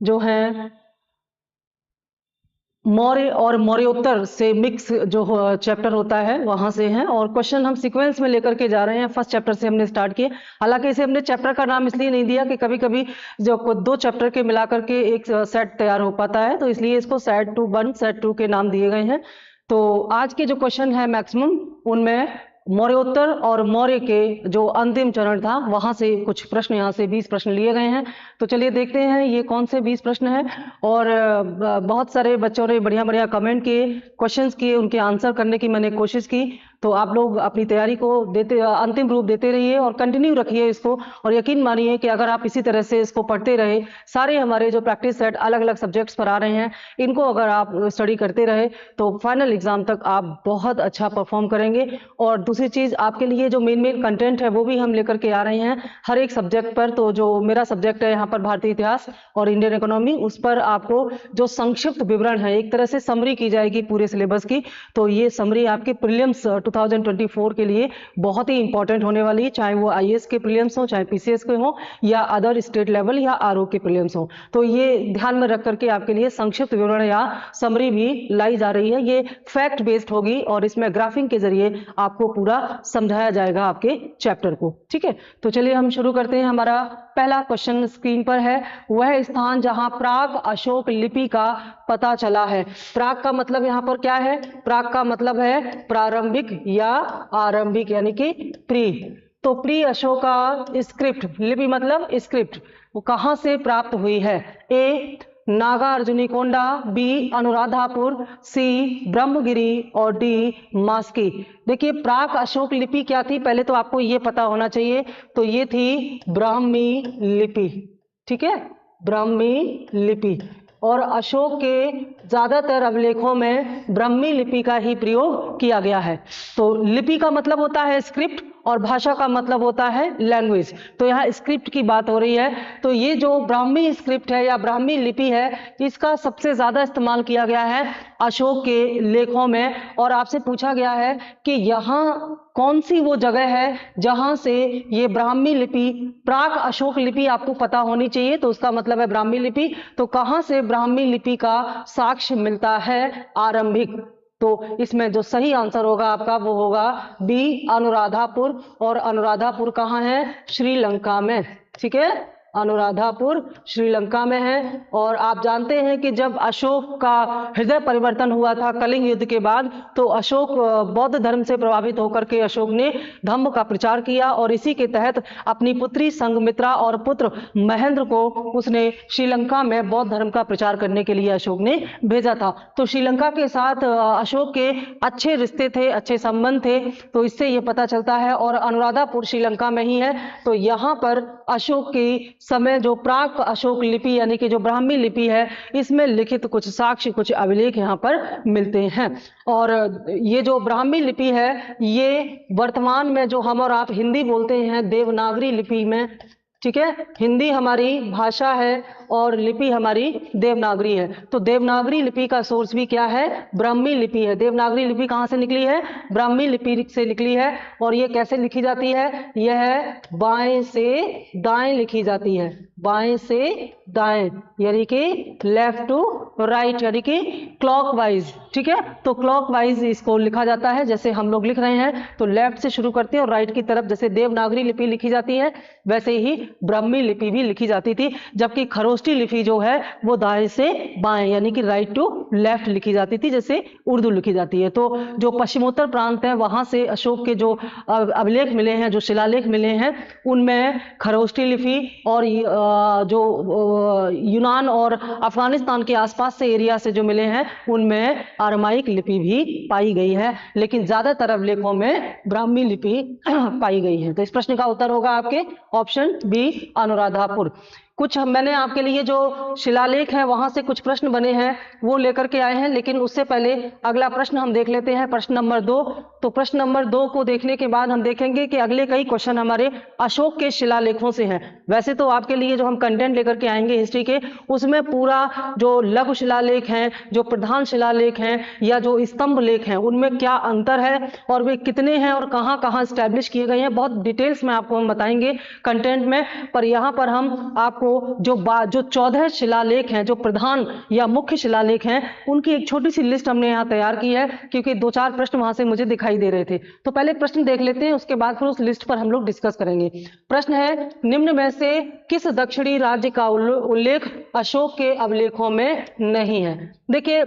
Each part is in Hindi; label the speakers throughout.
Speaker 1: जो है मौर्य और मौर्योत्तर से मिक्स जो चैप्टर होता है वहां से है। और क्वेश्चन हम सीक्वेंस में लेकर के जा रहे हैं, फर्स्ट चैप्टर से हमने स्टार्ट किया। हालांकि इसे हमने चैप्टर का नाम इसलिए नहीं दिया कि कभी कभी जो दो चैप्टर के मिलाकर के एक सेट तैयार हो पाता है, तो इसलिए इसको सेट 1, सेट 2 के नाम दिए गए हैं। तो आज के जो क्वेश्चन है मैक्सिमम उनमें मौर्योत्तर और मौर्य के जो अंतिम चरण था वहां से कुछ प्रश्न, यहाँ से 20 प्रश्न लिए गए हैं। तो चलिए देखते हैं ये कौन से 20 प्रश्न हैं। और बहुत सारे बच्चों ने बढ़िया बढ़िया कमेंट किए, क्वेश्चंस किए, उनके आंसर करने की मैंने कोशिश की। तो आप लोग अपनी तैयारी को देते अंतिम रूप देते रहिए और कंटिन्यू रखिए इसको। और यकीन मानिए कि अगर आप इसी तरह से इसको पढ़ते रहे, सारे हमारे जो प्रैक्टिस सेट अलग अलग सब्जेक्ट्स पर आ रहे हैं, इनको अगर आप स्टडी करते रहे तो फाइनल एग्जाम तक आप बहुत अच्छा परफॉर्म करेंगे। और दूसरी चीज, आपके लिए जो मेन कंटेंट है वो भी हम लेकर के आ रहे हैं हर एक सब्जेक्ट पर। तो जो मेरा सब्जेक्ट है यहाँ पर भारतीय इतिहास और इंडियन इकोनॉमी, उस पर आपको जो संक्षिप्त विवरण है, एक तरह से समरी की जाएगी पूरे सिलेबस की। तो ये समरी आपके प्रीलिम्स 2024 के लिए बहुत ही इंपॉर्टेंट होने वाली है, चाहे वो आईएएस के प्रीलिम्स हो, चाहे पीसीएस के हो, या अदर स्टेट लेवल या आरओ के प्रीलिम्स हो। तो ये ध्यान में रख करके आपके लिए संक्षिप्त विवरण या समरी भी लाई जा रही है। ये फैक्ट बेस्ड होगी और इसमें ग्राफिंग के जरिए आपको पूरा समझाया जाएगा आपके चैप्टर को। ठीक है, तो चलिए हम शुरू करते हैं। हमारा पहला क्वेश्चन स्क्रीन पर है, वह स्थान जहां प्राग अशोक लिपि का पता चला है। प्राग का मतलब यहाँ पर क्या है? प्राग का मतलब है प्रारंभिक या आरंभिक, यानी कि प्री। तो प्री अशोका स्क्रिप्ट, लिपि मतलब स्क्रिप्ट, वो कहां से प्राप्त हुई है? ए नागार्जुनिकोंडा, बी अनुराधापुर, सी ब्रह्मगिरी और डी मास्की। देखिए प्राक अशोक लिपि क्या थी, पहले तो आपको ये पता होना चाहिए। तो ये थी ब्राह्मी लिपि। ठीक है, ब्राह्मी लिपि। और अशोक के ज्यादातर अभिलेखों में ब्राह्मी लिपि का ही प्रयोग किया गया है। तो लिपि का मतलब होता है स्क्रिप्ट और भाषा का मतलब होता है लैंग्वेज। तो यहाँ स्क्रिप्ट की बात हो रही है। तो ये जो ब्राह्मी स्क्रिप्ट है या ब्राह्मी लिपि है, इसका सबसे ज्यादा इस्तेमाल किया गया है अशोक के लेखों में। और आपसे पूछा गया है कि यहाँ कौन सी वो जगह है जहां से ये ब्राह्मी लिपि, प्राक अशोक लिपि आपको पता होनी चाहिए, तो उसका मतलब है ब्राह्मी लिपि। तो कहां से ब्राह्मी लिपि का साक्ष्य मिलता है? आरंभिक। तो इसमें जो सही आंसर होगा आपका वो होगा बी अनुराधापुर। और अनुराधापुर कहाँ है? श्रीलंका में। ठीक है, अनुराधापुर श्रीलंका में है। और आप जानते हैं कि जब अशोक का हृदय परिवर्तन हुआ था कलिंग युद्ध के बाद, तो अशोक बौद्ध धर्म से प्रभावित होकर के अशोक ने धम्म का प्रचार किया और इसी के तहत अपनी पुत्री संघमित्रा और पुत्र महेंद्र को उसने श्रीलंका में बौद्ध धर्म का प्रचार करने के लिए अशोक ने भेजा था। तो श्रीलंका के साथ अशोक के अच्छे रिश्ते थे, अच्छे संबंध थे, तो इससे ये पता चलता है। और अनुराधापुर श्रीलंका में ही है। तो यहाँ पर अशोक की समय जो प्राक अशोक लिपि यानी कि जो ब्राह्मी लिपि है, इसमें लिखित कुछ साक्ष्य, कुछ अभिलेख यहाँ पर मिलते हैं। और ये जो ब्राह्मी लिपि है, ये वर्तमान में जो हम और आप हिंदी बोलते हैं देवनागरी लिपि में, ठीक है, हिंदी हमारी भाषा है और लिपि हमारी देवनागरी है। तो देवनागरी लिपि का सोर्स भी क्या है? ब्राह्मी लिपि है। देवनागरी लिपि कहाँ से निकली है? ब्राह्मी लिपि से निकली है। और ये कैसे लिखी जाती है? यह बाएं से दाएं लिखी जाती है, बाएं से दाएं, यानी कि लेफ्ट टू राइट, यानी कि क्लॉकवाइज। ठीक है, तो क्लॉकवाइज इसको लिखा जाता है। जैसे हम लोग लिख रहे हैं तो लेफ्ट से शुरू करते हैं और राइट की तरफ, जैसे देवनागरी लिपि लिखी जाती है वैसे ही ब्राह्मी लिपि भी लिखी जाती थी। जबकि खरोष्टी लिपि जो है वो दाएं से बाएं, यानी कि राइट टू लेफ्ट लिखी जाती थी, जैसे उर्दू लिखी जाती है। तो जो पश्चिमोत्तर प्रांत है वहां से अशोक के जो अभिलेख मिले हैं, जो शिलालेख मिले हैं, उनमें खरोष्टी लिपि और जो यूनान और अफगानिस्तान के आसपास से एरिया से जो मिले हैं उनमें अरमाइक लिपि भी पाई गई है, लेकिन ज्यादातर अभिलेखों में ब्राह्मी लिपि पाई गई है। तो इस प्रश्न का उत्तर होगा आपके ऑप्शन बी अनुराधापुर। कुछ मैंने आपके लिए जो शिलालेख है वहां से कुछ प्रश्न बने हैं वो लेकर के आए हैं, लेकिन उससे पहले अगला प्रश्न हम देख लेते हैं, प्रश्न नंबर 2। तो प्रश्न नंबर 2 को देखने के बाद हम देखेंगे कि अगले कई क्वेश्चन हमारे अशोक के शिलालेखों से हैं। वैसे तो आपके लिए जो हम कंटेंट लेकर के आएंगे हिस्ट्री के, उसमें पूरा जो लघु शिलालेख हैं, जो प्रधान शिलालेख हैं या जो स्तंभ लेख हैं, उनमें क्या अंतर है और वे कितने हैं और कहां कहां स्टैब्लिश किए गए हैं, बहुत डिटेल्स में आपको हम बताएंगे कंटेंट में। पर यहाँ पर हम आपको आपको जो 14 शिलालेख हैं, जो प्रधान या मुख्य शिलालेख हैं, उनकी एक छोटी सी लिस्ट हमने यहाँ तैयार की है, क्योंकि 2-4 प्रश्न वहां से मुझे दिखाई दे रहे थे। तो पहले प्रश्न देख लेते हैं, उसके बाद फिर उस लिस्ट पर हम लोग डिस्कस करेंगे। प्रश्न है, निम्न में से किस दक्षिणी राज्य का उल्लेख अशोक के अभिलेखों में नहीं है? देखिए,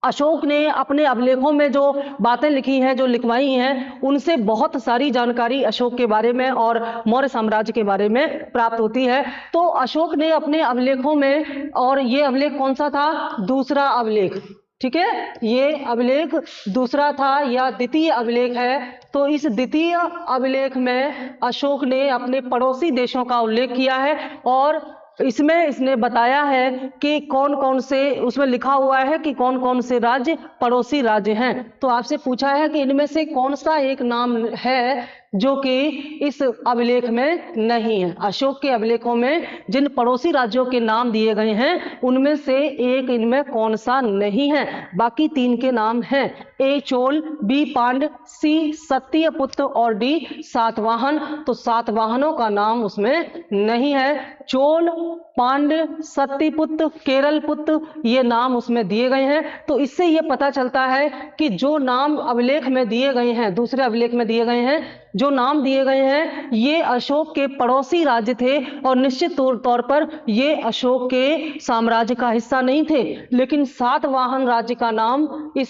Speaker 1: अशोक ने अपने अभिलेखों में जो बातें लिखी हैं, जो लिखवाई हैं, उनसे बहुत सारी जानकारी अशोक के बारे में और मौर्य साम्राज्य के बारे में प्राप्त होती है। तो अशोक ने अपने अभिलेखों में, और ये अभिलेख कौन सा था? दूसरा अभिलेख, ठीक है, ये अभिलेख दूसरा था या द्वितीय अभिलेख है। तो इस द्वितीय अभिलेख में अशोक ने अपने पड़ोसी देशों का उल्लेख किया है, और इसमें इसने बताया है कि कौन कौन से, उसमें लिखा हुआ है कि कौन कौन से राज्य पड़ोसी राज्य हैं। तो आपसे पूछा है कि इनमें से कौन सा एक नाम है जो कि इस अभिलेख में नहीं है। अशोक के अभिलेखों में जिन पड़ोसी राज्यों के नाम दिए गए हैं, उनमें से एक इनमें कौन सा नहीं है? बाकी 3 के नाम हैं, ए चोल, बी पांड, सी सत्यपुत्र और डी सातवाहन। तो सातवाहनों का नाम उसमें नहीं है। चोल, पांड, सत्यपुत्र, केरलपुत्र, ये नाम उसमें दिए गए हैं। तो इससे ये पता चलता है कि जो नाम अभिलेख में दिए गए हैं, दूसरे अभिलेख में दिए गए हैं, जो नाम दिए गए हैं, ये अशोक के पड़ोसी राज्य थे, और निश्चित तौर पर ये अशोक के साम्राज्य का हिस्सा नहीं थे। लेकिन सातवाहन राज्य का नाम इस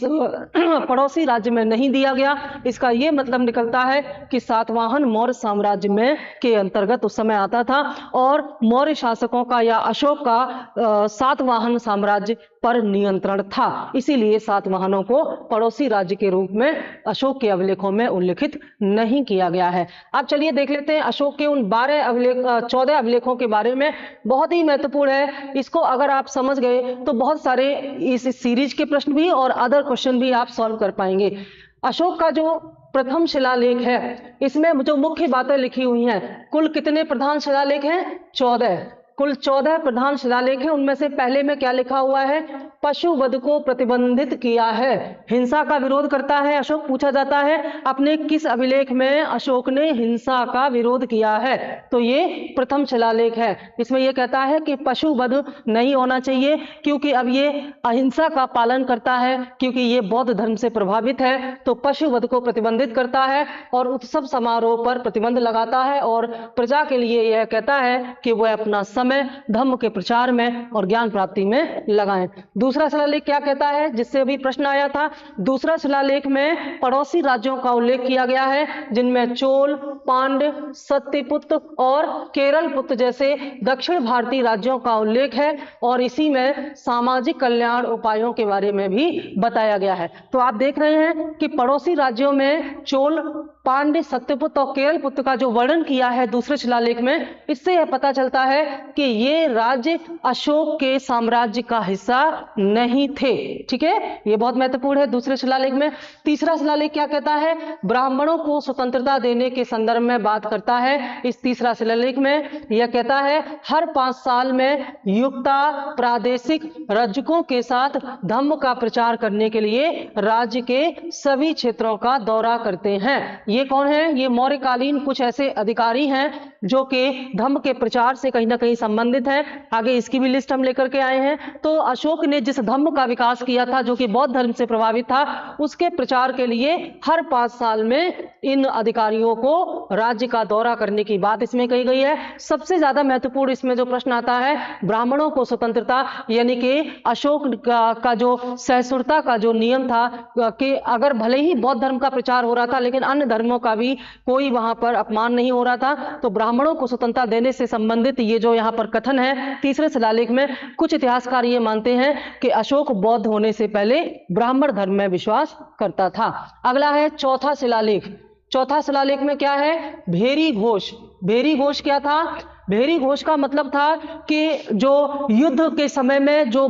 Speaker 1: पड़ोसी राज्य में नहीं दिया गया। इसका ये मतलब निकलता है कि सातवाहन मौर्य साम्राज्य में के अंतर्गत उस समय आता था, और मौर्य शासकों का या अशोक का सातवाहन साम्राज्य पर नियंत्रण था। इसीलिए सातवाहनों को पड़ोसी राज्य के रूप में अशोक के अभिलेखों में उल्लेखित नहीं किया गया है। अब चलिए देख लेते हैं अशोक के उन 14 अभिलेखों के बारे में। बहुत ही महत्वपूर्ण है, इसको अगर आप समझ गए तो बहुत सारे इस सीरीज के प्रश्न भी और अदर क्वेश्चन भी आप सॉल्व कर पाएंगे। अशोक का जो प्रथम शिलालेख है, इसमें जो मुख्य बातें लिखी हुई हैं, कुल कितने प्रधान शिलालेख हैं? 14। कुल 14 प्रधान शिलालेख हैं। उनमें से पहले में क्या लिखा हुआ है? पशु वध को प्रतिबंधित किया है। हिंसा का विरोध करता है अशोक। पूछा जाता है अपने किस अभिलेख में अशोक ने हिंसा का विरोध किया है? तो ये प्रथम शिलालेख है। इसमें यह कहता है कि पशु वध नहीं होना चाहिए, क्योंकि अब ये अहिंसा का पालन करता है, क्योंकि ये बौद्ध धर्म से प्रभावित है। तो पशु वध को प्रतिबंधित करता है और उत्सव समारोह पर प्रतिबंध लगाता है, और प्रजा के लिए यह कहता है कि वह अपना समय धर्म के प्रचार में और ज्ञान प्राप्ति में लगाएं। दूसरा शिलालेख क्या कहता है, जिससे अभी प्रश्न आया था? दूसरा शिलालेख में पड़ोसी राज्यों का उल्लेख किया गया है, जिनमें चोल, पांड, सत्यपुत्र और केरलपुत्र जैसे दक्षिण भारतीय राज्यों का उल्लेख है, और इसी में सामाजिक कल्याण उपायों के बारे में भी बताया गया है। तो आप देख रहे हैं कि पड़ोसी राज्यों में चोल, पांड्य, सत्यपुत्र और केरलपुत्र का जो वर्णन किया है दूसरे शिलालेख में, इससे यह पता चलता है कि ये राज्य अशोक के साम्राज्य का हिस्सा नहीं थे। ठीक है, ये बहुत महत्वपूर्ण है दूसरे शिलालेख में। तीसरा शिलालेख क्या कहता है? ब्राह्मणों को स्वतंत्रता देने के संदर्भ में बात करता है। इस तीसरा शिलालेख में यह कहता है हर 5 साल में युक्ता प्रादेशिक रजकों के साथ धम्म का प्रचार करने के लिए राज्य के सभी क्षेत्रों का दौरा करते हैं। ये कौन है? ये मौर्यकालीन कुछ ऐसे अधिकारी हैं जो कि धम्म के प्रचार से कहीं ना कहीं संबंधित हैं। आगे इसकी भी लिस्ट हम लेकर के आए हैं। तो अशोक ने जिस धम्म का विकास किया था, जो कि बौद्ध धर्म से प्रभावित था, उसके प्रचार के लिए हर 5 साल में इन अधिकारियों को राज्य का दौरा करने की बात इसमें कही गई है। सबसे ज्यादा महत्वपूर्ण इसमें जो प्रश्न आता है, ब्राह्मणों को स्वतंत्रता, यानी कि अशोक का जो सहिष्णुता का जो नियम था कि अगर भले ही बौद्ध धर्म का प्रचार हो रहा था, लेकिन अन्य धर्मों का भी कोई वहां पर अपमान नहीं हो रहा था, तो ब्राह्मणों को स्वतंत्रता देने से संबंधित ये जो यहाँ पर कथन है तीसरे शिलालेख में, कुछ इतिहासकार ये मानते हैं कि अशोक बौद्ध होने से पहले ब्राह्मण धर्म में विश्वास करता था। अगला है चौथा शिलालेख। चौथा शिलालेख में क्या है? भेरी घोष। भेरी घोष क्या था? भेरी घोष का मतलब था कि जो युद्ध के समय में जो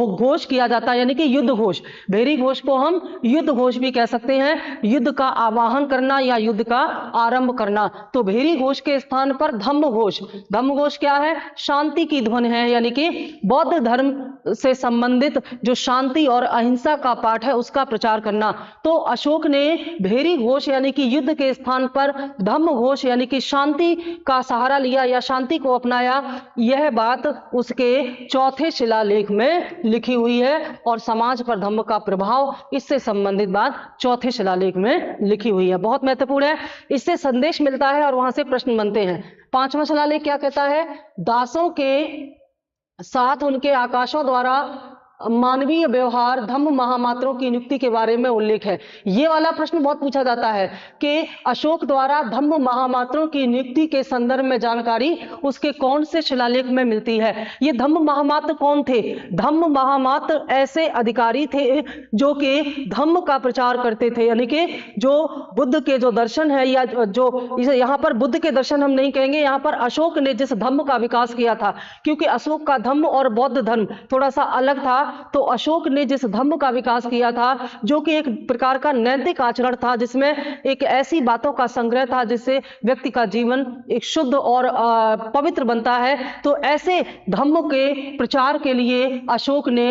Speaker 1: घोष किया जाता है, यानी कि युद्ध घोष। भेरी घोष को हम युद्ध घोष भी कह सकते हैं, युद्ध का आवाहन करना या युद्ध का आरंभ करना। तो भेरी घोष के स्थान पर धम्म घोष। धम्म घोष क्या है? शांति की ध्वनि है, यानी कि बौद्ध धर्म से संबंधित जो शांति और अहिंसा का पाठ है उसका प्रचार करना। तो अशोक ने भेरी घोष यानी कि युद्ध के स्थान पर धम्म घोष यानी कि शांति का सहारा सहारा लिया या शांति को अपनाया, यह बात उसके चौथे शिलालेख में लिखी हुई है। और समाज पर धम्म का प्रभाव, इससे संबंधित बात चौथे शिलालेख में लिखी हुई है। बहुत महत्वपूर्ण है, इससे संदेश मिलता है और वहां से प्रश्न बनते हैं। पांचवा शिलालेख क्या कहता है? दासों के साथ उनके आकाशों द्वारा मानवीय व्यवहार, धम्म महामात्रों की नियुक्ति के बारे में उल्लेख है। ये वाला प्रश्न बहुत पूछा जाता है कि अशोक द्वारा धम्म महामात्रों की नियुक्ति के संदर्भ में जानकारी उसके कौन से शिलालेख में मिलती है। ये धम्म महामात्र कौन थे? धम्म महामात्र ऐसे अधिकारी थे जो कि धम्म का प्रचार करते थे, यानी कि जो बुद्ध के जो दर्शन है, या जो यहाँ पर बुद्ध के दर्शन हम नहीं कहेंगे, यहाँ पर अशोक ने जिस धम्म का विकास किया था, क्योंकि अशोक का धम्म और बौद्ध धर्म थोड़ा सा अलग था, तो अशोक ने जिस धम्म का विकास किया था जो कि एक प्रकार का नैतिक आचरण था, जिसमें एक ऐसी बातों का संग्रह था जिससे व्यक्ति का जीवन एक शुद्ध और पवित्र बनता है, तो ऐसे धम्म के प्रचार के लिए अशोक ने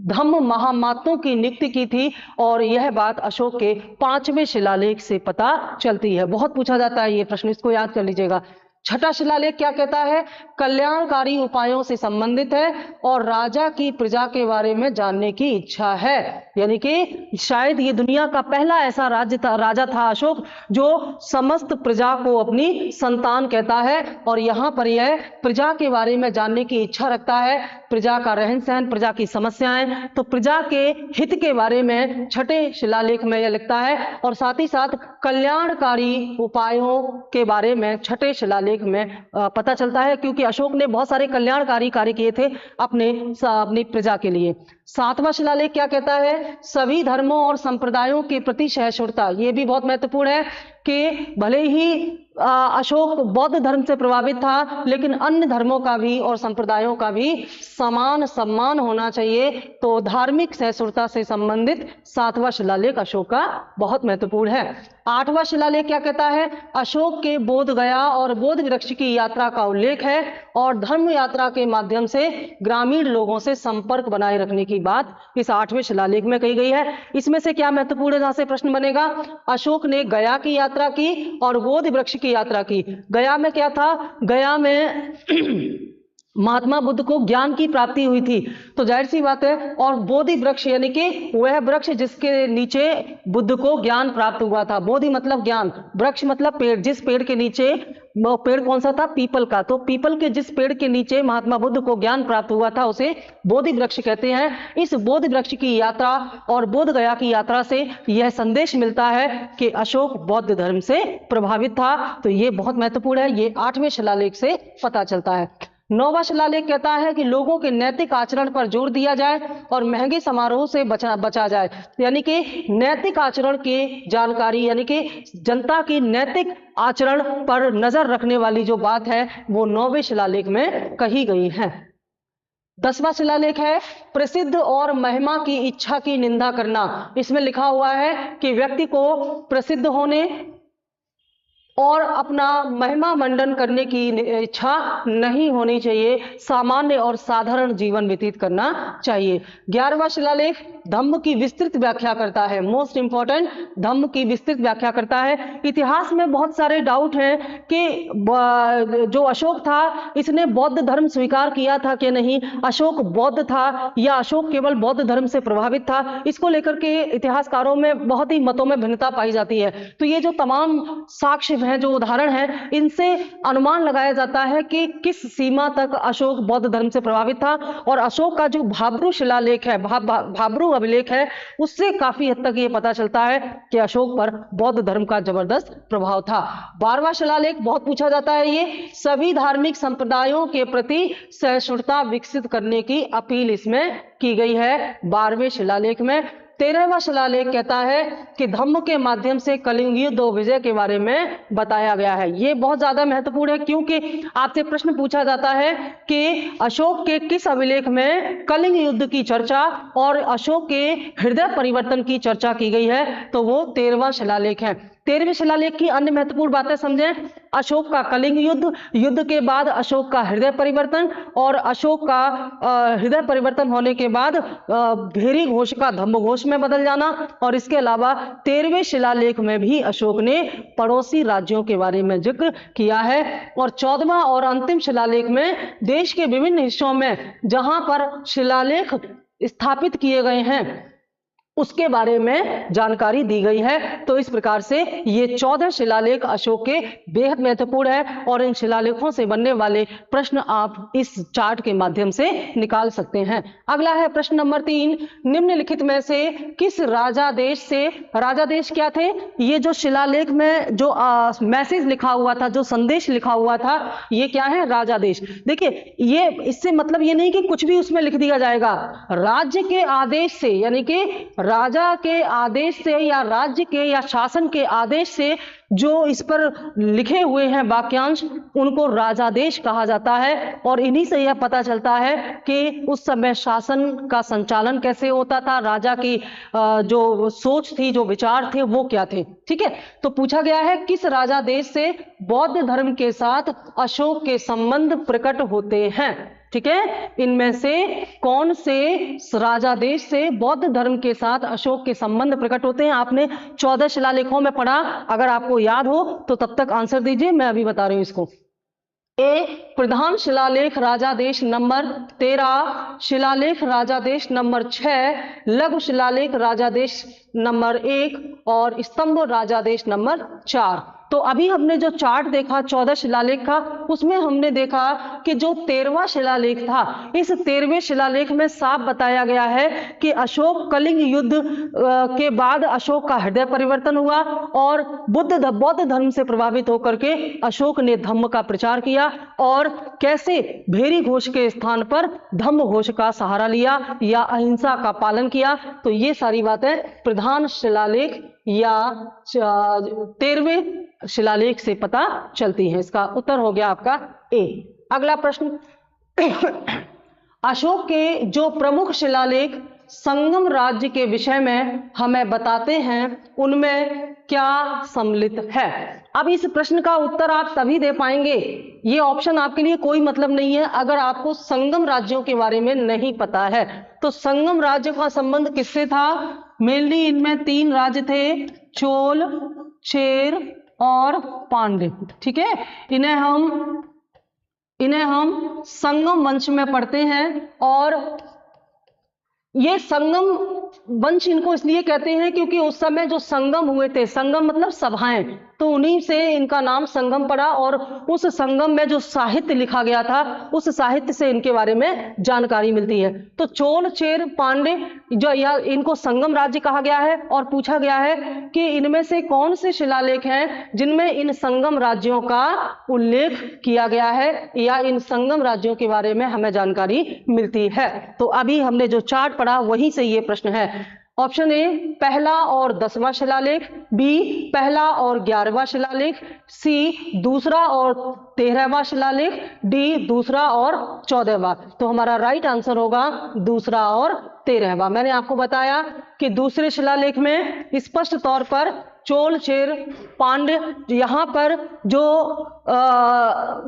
Speaker 1: धम्म महामात्रों की नियुक्ति की थी। और यह बात अशोक के पांचवें शिलालेख से पता चलती है। बहुत पूछा जाता है ये प्रश्न, इसको याद कर लीजिएगा। छठा शिलालेख क्या कहता है? कल्याणकारी उपायों से संबंधित है और राजा की प्रजा के बारे में जानने की इच्छा है। यानी कि शायद ये दुनिया का पहला ऐसा राजा था अशोक, जो समस्त प्रजा को अपनी संतान कहता है, और यहाँ पर यह प्रजा के बारे में जानने की इच्छा रखता है, प्रजा का रहन सहन, प्रजा की समस्याएं, तो प्रजा के हित के बारे में छठे शिलालेख में यह लिखता है। और साथ ही साथ कल्याणकारी उपायों के बारे में छठे शिलालेख में पता चलता है, क्योंकि अशोक ने बहुत सारे कल्याणकारी कार्य किए थे अपनी प्रजा के लिए। सातवां शिलालेख क्या कहता है? सभी धर्मों और संप्रदायों के प्रति सहिष्णुता। ये भी बहुत महत्वपूर्ण है कि भले ही अशोक बौद्ध धर्म से प्रभावित था, लेकिन अन्य धर्मों का भी और संप्रदायों का भी समान सम्मान होना चाहिए। तो धार्मिक सहिष्णुता से संबंधित सातवां शिलालेख अशोक का बहुत महत्वपूर्ण है। आठवां शिलालेख क्या कहता है? अशोक के बोध गया और बोध वृक्ष की यात्रा का उल्लेख है, और धर्म यात्रा के माध्यम से ग्रामीण लोगों से संपर्क बनाए रखने की बात इस आठवें शिलालेख में कही गई है। इसमें से क्या महत्वपूर्ण है, जहां से प्रश्न बनेगा? अशोक ने गया की यात्रा की और बोध वृक्ष की यात्रा की। गया में क्या था? गया में महात्मा बुद्ध को ज्ञान की प्राप्ति हुई थी, तो जाहिर सी बात है। और बोधि वृक्ष यानी कि वह वृक्ष जिसके नीचे बुद्ध को ज्ञान प्राप्त हुआ था। बोधि मतलब ज्ञान, वृक्ष मतलब पेड़, जिस पेड़ के नीचे, पेड़ कौन सा था? पीपल का। तो पीपल के जिस पेड़ के नीचे महात्मा बुद्ध को ज्ञान प्राप्त हुआ था उसे बोधि वृक्ष कहते हैं। इस बोधि वृक्ष की यात्रा और बोध गया की यात्रा से यह संदेश मिलता है कि अशोक बौद्ध धर्म से प्रभावित था। तो ये बहुत महत्वपूर्ण है, ये आठवें शिलालेख से पता चलता है। नौवां शिलालेख कहता है कि लोगों के नैतिक आचरण पर जोर दिया जाए और महंगे समारोह से बचा जाए। यानी कि नैतिक आचरण की जानकारी, यानी कि जनता की नैतिक आचरण पर नजर रखने वाली जो बात है वो नौवें शिलालेख में कही गई है। 10वां शिलालेख है प्रसिद्ध और महिमा की इच्छा की निंदा करना। इसमें लिखा हुआ है कि व्यक्ति को प्रसिद्ध होने और अपना महिमा मंडन करने की इच्छा नहीं होनी चाहिए, सामान्य और साधारण जीवन व्यतीत करना चाहिए। 11वां शिलालेख धम्म की विस्तृत व्याख्या करता है। मोस्ट इंपॉर्टेंट, धम्म की विस्तृत व्याख्या करता है। इतिहास में बहुत सारे डाउट हैं कि जो अशोक था इसने बौद्ध धर्म स्वीकार किया था कि नहीं, अशोक बौद्ध था या अशोक केवल बौद्ध धर्म से प्रभावित था। इसको लेकर के इतिहासकारों में बहुत ही मतों में भिन्नता पाई जाती है। तो ये जो तमाम साक्ष्य हैं, जो उदाहरण हैं, इनसे अनुमान लगाया जाता है कि किस सीमा तक अशोक बौद्ध धर्म से प्रभावित था। और अशोक का जो भाब्रू शिलालेख है, भाब्रू अभिलेख है, उससे काफी हद तक ये पता चलता है कि अशोक पर बौद्ध धर्म का जबरदस्त प्रभाव था। 12वां शिलालेख बहुत पूछा जाता है, ये सभी धार्मिक संप्रदायों के प्रति सहिष्णुता विकसित करने की अपील इसमें की गई है 12वें शिलालेख में। 13वां शिलालेख कहता है कि धम्म के माध्यम से कलिंग युद्ध और विजय के बारे में बताया गया है। ये बहुत ज्यादा महत्वपूर्ण है, क्योंकि आपसे प्रश्न पूछा जाता है कि अशोक के किस अभिलेख में कलिंग युद्ध की चर्चा और अशोक के हृदय परिवर्तन की चर्चा की गई है, तो वो 13वां शिलालेख है। 13वें शिलालेख की अन्य महत्वपूर्ण बातें समझें। अशोक का कलिंग युद्ध, युद्ध के बाद अशोक का हृदय परिवर्तन, और अशोक का हृदय परिवर्तन होने के बाद भेरी घोष का धम्म घोष में बदल जाना, और इसके अलावा 13वें शिलालेख में भी अशोक ने पड़ोसी राज्यों के बारे में जिक्र किया है। और 14वां और अंतिम शिलालेख में देश के विभिन्न हिस्सों में जहां पर शिलालेख स्थापित किए गए हैं उसके बारे में जानकारी दी गई है। तो इस प्रकार से ये 14 शिलालेख अशोक के बेहद महत्वपूर्ण है, और इन शिलालेखों से बनने वाले प्रश्न आप इस चार्ट के माध्यम से निकाल सकते हैं। अगला है प्रश्न नंबर 3, निम्नलिखित में से किस राजादेश से, राजादेश क्या थे, ये जो शिलालेख में जो मैसेज लिखा हुआ था, जो संदेश लिखा हुआ था, ये क्या है, राजादेश। देखिए ये इससे मतलब ये नहीं कि कुछ भी उसमें लिख दिया जाएगा, राज्य के आदेश से, यानी कि राजा के आदेश से या राज्य के या शासन के आदेश से जो इस पर लिखे हुए हैं वाक्यांश, उनको राजादेश कहा जाता है। और इन्हीं से यह पता चलता है कि उस समय शासन का संचालन कैसे होता था, राजा की जो सोच थी, जो विचार थे, वो क्या थे। ठीक है, तो पूछा गया है किस राजादेश से बौद्ध धर्म के साथ अशोक के संबंध प्रकट होते हैं। ठीक है, इनमें से कौन से राजादेश से बौद्ध धर्म के साथ अशोक के संबंध प्रकट होते हैं। आपने 14 शिलालेखों में पढ़ा, अगर आपको याद हो तो तब तक आंसर दीजिए, मैं अभी बता रही हूं इसको। ए प्रधान शिलालेख राजादेश नंबर 13, शिलालेख राजादेश नंबर 6, लघु शिलालेख राजादेश नंबर 1 और स्तंभ राजादेश नंबर 4। तो अभी हमने जो चार्ट देखा 14 शिलालेख का, उसमें हमने देखा कि जो 13वां शिलालेख था, इस 13वें शिलालेख में साफ बताया गया है कि अशोक कलिंग युद्ध के बाद अशोक का हृदय परिवर्तन हुआ और बौद्ध धर्म से प्रभावित होकर के अशोक ने धम्म का प्रचार किया, और कैसे भेरी घोष के स्थान पर धम्म घोष का सहारा लिया या अहिंसा का पालन किया। तो ये सारी बातें प्रधान शिलालेख या 13वें शिलालेख से पता चलती है। इसका उत्तर हो गया आपका ए। अगला प्रश्न, अशोक के जो प्रमुख शिलालेख संगम राज्य के विषय में हमें बताते हैं, उनमें क्या सम्मिलित है। अब इस प्रश्न का उत्तर आप तभी दे पाएंगे, ये ऑप्शन आपके लिए कोई मतलब नहीं है अगर आपको संगम राज्यों के बारे में नहीं पता है। तो संगम राज्य का संबंध किससे था, मेनली इनमें 3 राज्य थे, चोल, चेर और पांड्य। ठीक है, इन्हें हम संगम वंश में पढ़ते हैं, और ये संगम वंश इनको इसलिए कहते हैं क्योंकि उस समय जो संगम हुए थे, संगम मतलब सभाएं, तो उन्हीं से इनका नाम संगम पड़ा, और उस संगम में जो साहित्य लिखा गया था, उस साहित्य से इनके बारे में जानकारी मिलती है। तो चोल, चेर, पांड्य जो इनको संगम राज्य कहा गया है, और पूछा गया है कि इनमें से कौन से शिलालेख हैं जिनमें इन संगम राज्यों का उल्लेख किया गया है या इन संगम राज्यों के बारे में हमें जानकारी मिलती है। तो अभी हमने जो चार्ट पढ़ा वहीं से ये प्रश्न है। ऑप्शन ए पहला और 10वां शिलालेख, बी पहला और 11वां शिलालेख, सी दूसरा और 13वां शिलालेख, डी दूसरा और 14वां। तो हमारा राइट आंसर होगा दूसरा और 13वां। मैंने आपको बताया कि दूसरे शिलालेख में स्पष्ट तौर पर चोल, चेर, पांड्य, यहाँ पर जो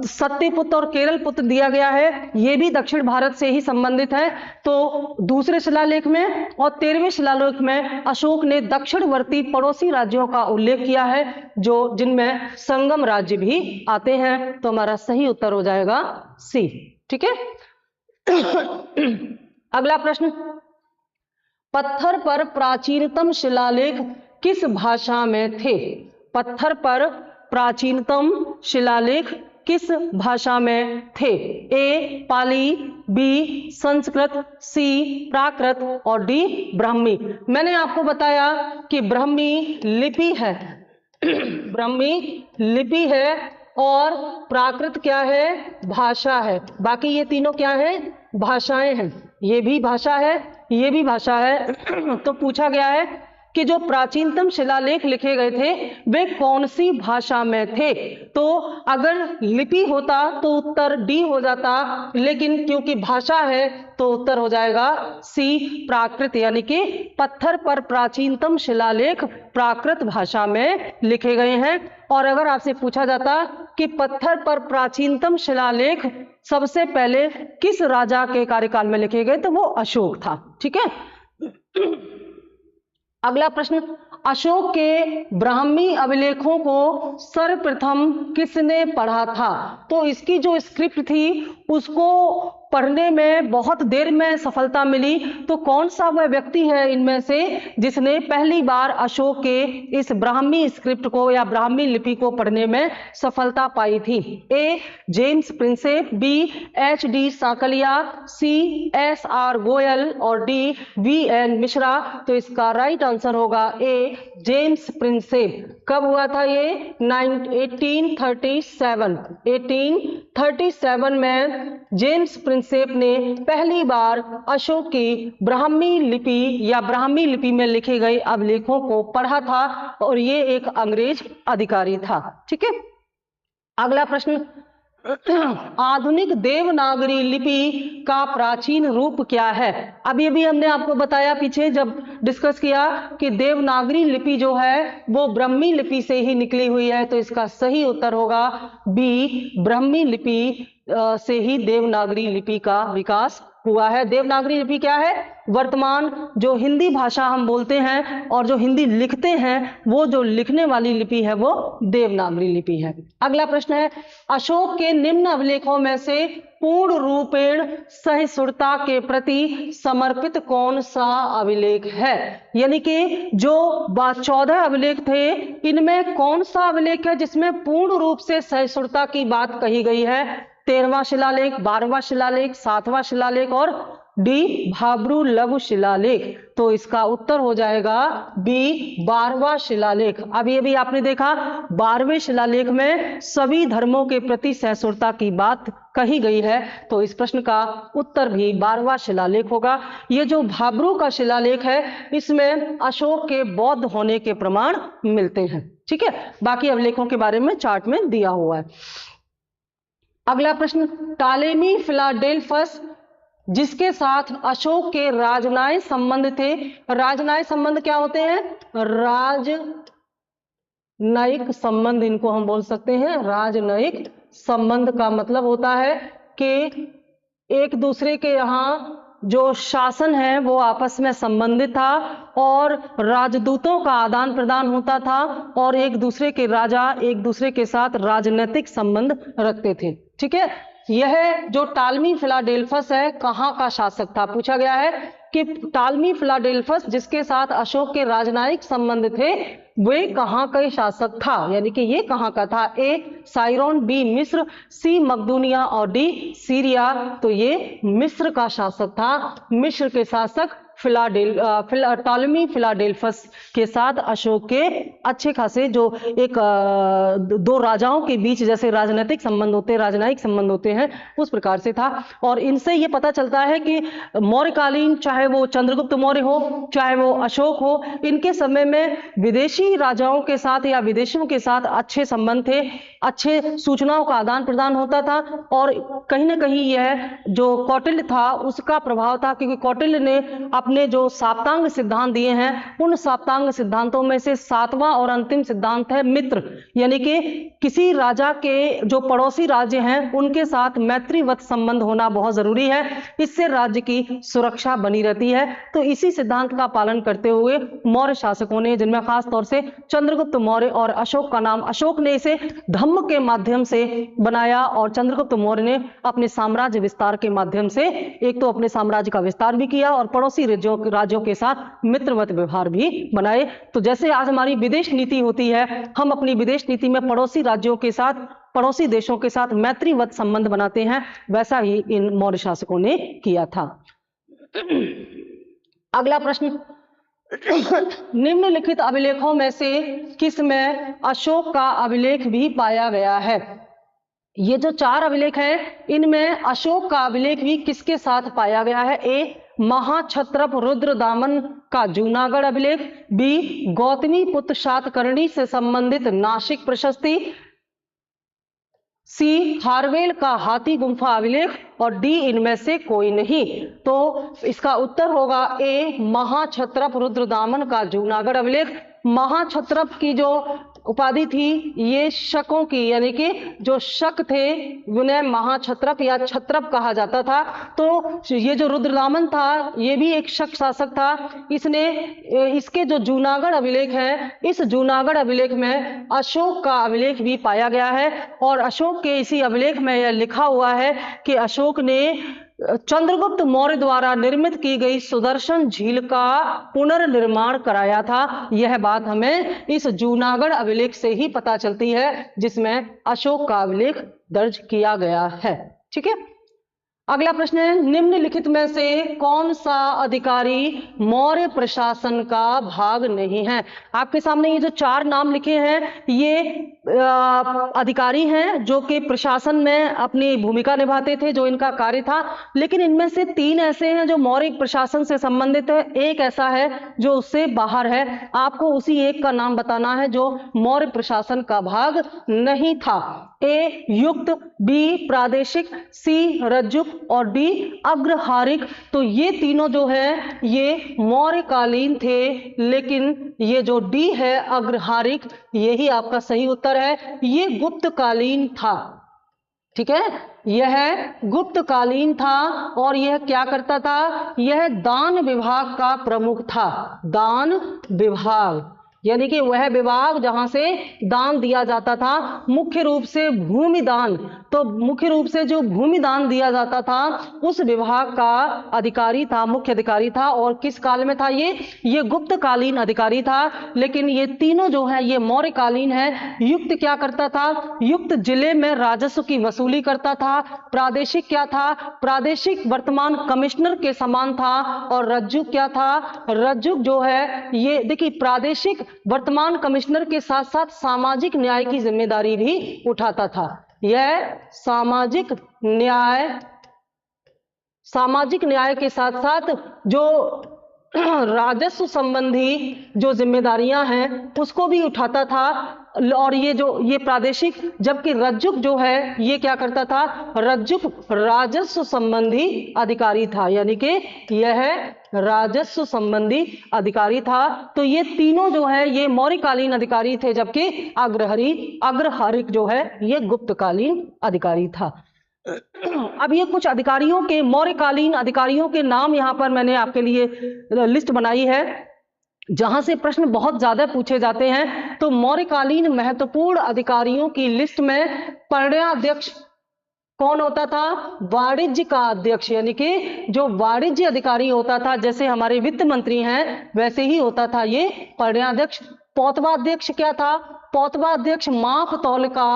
Speaker 1: सत्यपुत्र और केरल पुत्र दिया गया है ये भी दक्षिण भारत से ही संबंधित है। तो दूसरे शिलालेख में और 13वें शिलालेख में अशोक ने दक्षिणवर्ती पड़ोसी राज्यों का उल्लेख किया है जो जिनमें संगम राज्य भी आते हैं। तो हमारा सही उत्तर हो जाएगा सी। ठीक है, अगला प्रश्न, पत्थर पर प्राचीनतम शिलालेख किस भाषा में थे। पत्थर पर प्राचीनतम शिलालेख किस भाषा में थे। ए पाली, बी संस्कृत, सी प्राकृत और डी ब्राह्मी। मैंने आपको बताया कि ब्राह्मी लिपि है, ब्राह्मी लिपि है और प्राकृत क्या है, भाषा है। बाकी ये तीनों क्या है, भाषाएं हैं। ये भी भाषा है, ये भी भाषा है। तो पूछा गया है कि जो प्राचीनतम शिलालेख लिखे गए थे वे कौन सी भाषा में थे। तो अगर लिपि होता तो उत्तर डी हो जाता, लेकिन क्योंकि भाषा है तो उत्तर हो जाएगा सी, प्राकृत, यानी कि पत्थर पर प्राचीनतम शिलालेख प्राकृत भाषा में लिखे गए हैं। और अगर आपसे पूछा जाता कि पत्थर पर प्राचीनतम शिलालेख सबसे पहले किस राजा के कार्यकाल में लिखे गए, तो वो अशोक था। ठीक है, अगला प्रश्न, अशोक के ब्राह्मी अभिलेखों को सर्वप्रथम किसने पढ़ा था। तो इसकी जो स्क्रिप्ट थी उसको पढ़ने में बहुत देर में सफलता मिली। तो कौन सा वह व्यक्ति है इनमें से जिसने पहली बार अशोक के इस ब्राह्मी स्क्रिप्ट को या ब्राह्मी लिपि को पढ़ने में सफलता पाई थी। A James Prinsep, B H D Sankalia, C S R Goyal और डी वी एन मिश्रा। तो इसका राइट आंसर होगा ए जेम्स प्रिंसेप। कब हुआ था ये? 1837 में जेम्स प्रिंसेप ने पहली बार अशोक की ब्राह्मी लिपि या ब्राह्मी लिपि में लिखे गए अभिलेखों को पढ़ा था और ये एक अंग्रेज अधिकारी था। ठीक है, अगला प्रश्न, आधुनिक देवनागरी लिपि का प्राचीन रूप क्या है। अभी अभी हमने आपको बताया पीछे जब डिस्कस किया कि देवनागरी लिपि जो है वो ब्राह्मी लिपि से ही निकली हुई है। तो इसका सही उत्तर होगा बी, ब्राह्मी लिपि से ही देवनागरी लिपि का विकास हुआ है। देवनागरी लिपि क्या है? वर्तमान जो हिंदी भाषा हम बोलते हैं और जो हिंदी लिखते हैं वो जो लिखने वाली लिपि है वो देवनागरी लिपि है। अगला प्रश्न है, अशोक के निम्न अभिलेखों में से पूर्ण रूपेण सहिष्णुता के प्रति समर्पित कौन सा अभिलेख है। यानी कि जो 14 अभिलेख थे इनमें कौन सा अभिलेख है जिसमें पूर्ण रूप से सहिष्णुता की बात कही गई है। 13वां शिलालेख, 12वां शिलालेख, 7वां शिलालेख और डी भाब्रू लघु शिलालेख। तो इसका उत्तर हो जाएगा बी, 12वां शिलालेख। अभी अभी आपने देखा 12वें शिलालेख में सभी धर्मों के प्रति सहिष्णुता की बात कही गई है। तो इस प्रश्न का उत्तर भी 12वां शिलालेख होगा। ये जो भाब्रू का शिलालेख है इसमें अशोक के बौद्ध होने के प्रमाण मिलते हैं। ठीक है, बाकी अभिलेखों के बारे में चार्ट में दिया हुआ है। अगला प्रश्न, टालेमी फिलाडेल्फस जिसके साथ अशोक के राजनयिक संबंध थे। राजनयिक संबंध क्या होते हैं? राजनयिक संबंध इनको हम बोल सकते हैं। राजनयिक संबंध का मतलब होता है कि एक दूसरे के यहाँ जो शासन है वो आपस में संबंधित था और राजदूतों का आदान प्रदान होता था और एक दूसरे के राजा एक दूसरे के साथ राजनीतिक संबंध रखते थे। ठीक है, यह जो टालमी फिलाडेल्फस है कहाँ का शासक था? पूछा गया है कि टालमी फिलाडेल्फस जिसके साथ अशोक के राजनयिक संबंध थे वे कहाँ का शासक था, यानी कि ये कहाँ का था। ए साइरोन, बी मिस्र, सी मकदूनिया और डी सीरिया। तो ये मिस्र का शासक था। मिस्र के शासक टालमी फिलाडेल्फस के साथ अशोक के अच्छे खासे जो एक दो राजाओं के बीच जैसे राजनीतिक संबंध होते, राजनयिक संबंध होते हैं उस प्रकार से था। और इनसे ये पता चलता है कि मौर्यकालीन, चाहे वो चंद्रगुप्त मौर्य हो चाहे वो अशोक हो, इनके समय में विदेशी राजाओं के साथ या विदेशियों के साथ अच्छे संबंध थे, अच्छे सूचनाओं का आदान प्रदान होता था। और कहीं ना कहीं यह जो कौटिल्य था उसका प्रभाव था, क्योंकि कौटिल्य ने अपने जो साप्तांग सिद्धांत दिए हैं उन साप्तांग सिद्धांतों में से 7वां और अंतिम सिद्धांत है मित्र, यानी कि किसी राजा के जो पड़ोसी राज्य हैं उनके साथ मैत्रीवत संबंध होना बहुत जरूरी है, इससे राज्य की सुरक्षा बनी रहती है। तो इसी सिद्धांत का पालन करते हुए मौर्य शासकों ने, जिनमें खास तौर से चंद्रगुप्त मौर्य और अशोक का नाम, अशोक ने इसे धम्म के माध्यम से बनाया और चंद्रगुप्त मौर्य ने अपने साम्राज्य विस्तार के माध्यम से एक तो अपने साम्राज्य का विस्तार भी किया और पड़ोसी राज्यों के साथ मित्रवत व्यवहार भी बनाए। तो जैसे आज हमारी विदेश नीति होती है, हम अपनी विदेश नीति में पड़ोसी राज्यों के साथ, पड़ोसी देशों के साथ मैत्रीवत संबंध बनाते हैं, वैसा ही इन मौर्य शासकों ने किया था। अगला प्रश्न, निम्नलिखित अभिलेखों में से किसमें अशोक का अभिलेख भी पाया गया है। ये जो 4 अभिलेख हैं इनमें अशोक का अभिलेख भी किसके साथ पाया गया है। ए महाक्षत्रप रुद्रदामन का जूनागढ़ अभिलेख, बी गौतमी पुत्र सातकर्णी से संबंधित नासिक प्रशस्ति, सी खारवेल का हाथी गुम्फा अभिलेख, और डी इनमें से कोई नहीं। तो इसका उत्तर होगा ए महाक्षत्रप रुद्रदामन का जूनागढ़ अभिलेख। महाक्षत्रप की जो उपाधि थी ये शकों की, यानी कि जो शक थे उन्हें महाक्षत्रप या क्षत्रप कहा जाता था। तो ये जो रुद्रदामन था ये भी एक शक शासक था। इसके जो जूनागढ़ अभिलेख है, इस जूनागढ़ अभिलेख में अशोक का अभिलेख भी पाया गया है, और अशोक के इसी अभिलेख में यह लिखा हुआ है कि अशोक ने चंद्रगुप्त मौर्य द्वारा निर्मित की गई सुदर्शन झील का पुनर्निर्माण कराया था। यह बात हमें इस जूनागढ़ अभिलेख से ही पता चलती है, जिसमें अशोक का अभिलेख दर्ज किया गया है। ठीक है, अगला प्रश्न है, निम्नलिखित में से कौन सा अधिकारी मौर्य प्रशासन का भाग नहीं है? आपके सामने ये जो 4 नाम लिखे हैं ये अधिकारी हैं जो कि प्रशासन में अपनी भूमिका निभाते थे, जो इनका कार्य था। लेकिन इनमें से 3 ऐसे हैं जो मौर्य प्रशासन से संबंधित है, एक ऐसा है जो उससे बाहर है। आपको उसी एक का नाम बताना है जो मौर्य प्रशासन का भाग नहीं था। ए युक्त, बी प्रादेशिक, सी रज्जुक और डी अग्रहारिक। तो ये तीनों जो है ये मौर्यकालीन थे, लेकिन ये जो डी है अग्रहारिक, यही आपका सही उत्तर है। ये गुप्तकालीन था। ठीक है, यह गुप्तकालीन था और यह क्या करता था? यह दान विभाग का प्रमुख था। दान विभाग यानी कि वह विभाग जहां से दान दिया जाता था, मुख्य रूप से भूमि दान। तो मुख्य रूप से जो भूमि दान दिया जाता था उस विभाग का अधिकारी था, मुख्य अधिकारी था। और किस काल में था ये गुप्तकालीन अधिकारी था। लेकिन ये तीनों जो है ये मौर्यकालीन है। युक्त क्या करता था? युक्त जिले में राजस्व की वसूली करता था। प्रादेशिक क्या था? प्रादेशिक वर्तमान कमिश्नर के समान था। और रज्जुक क्या था? रज्जुक जो है ये देखिए प्रादेशिक वर्तमान कमिश्नर के साथ साथ सामाजिक न्याय की जिम्मेदारी भी उठाता था। यह सामाजिक न्याय के साथ साथ जो राजस्व संबंधी जो जिम्मेदारियां हैं उसको भी उठाता था। और ये प्रादेशिक, जबकि रज्जुक जो है ये क्या करता था? रज्जुक राजस्व संबंधी अधिकारी था, यानी कि यह राजस्व संबंधी अधिकारी था। तो ये तीनों जो है ये मौर्यकालीन अधिकारी थे, जबकि अग्रहारिक जो है ये गुप्तकालीन अधिकारी था। अब ये कुछ अधिकारियों के, मौर्यकालीन अधिकारियों के नाम यहां पर मैंने आपके लिए लिस्ट बनाई है जहां से प्रश्न बहुत ज्यादा पूछे जाते हैं। तो मौर्यकालीन महत्वपूर्ण अधिकारियों की लिस्ट में पर्यवेक्षक कौन होता था? वाणिज्य का अध्यक्ष, यानी कि जो वाणिज्य अधिकारी होता था, जैसे हमारे वित्त मंत्री हैं वैसे ही होता था ये पर्यवेक्षक। पौतवाध्यक्ष क्या था? पौतवाध्यक्ष माप तौल का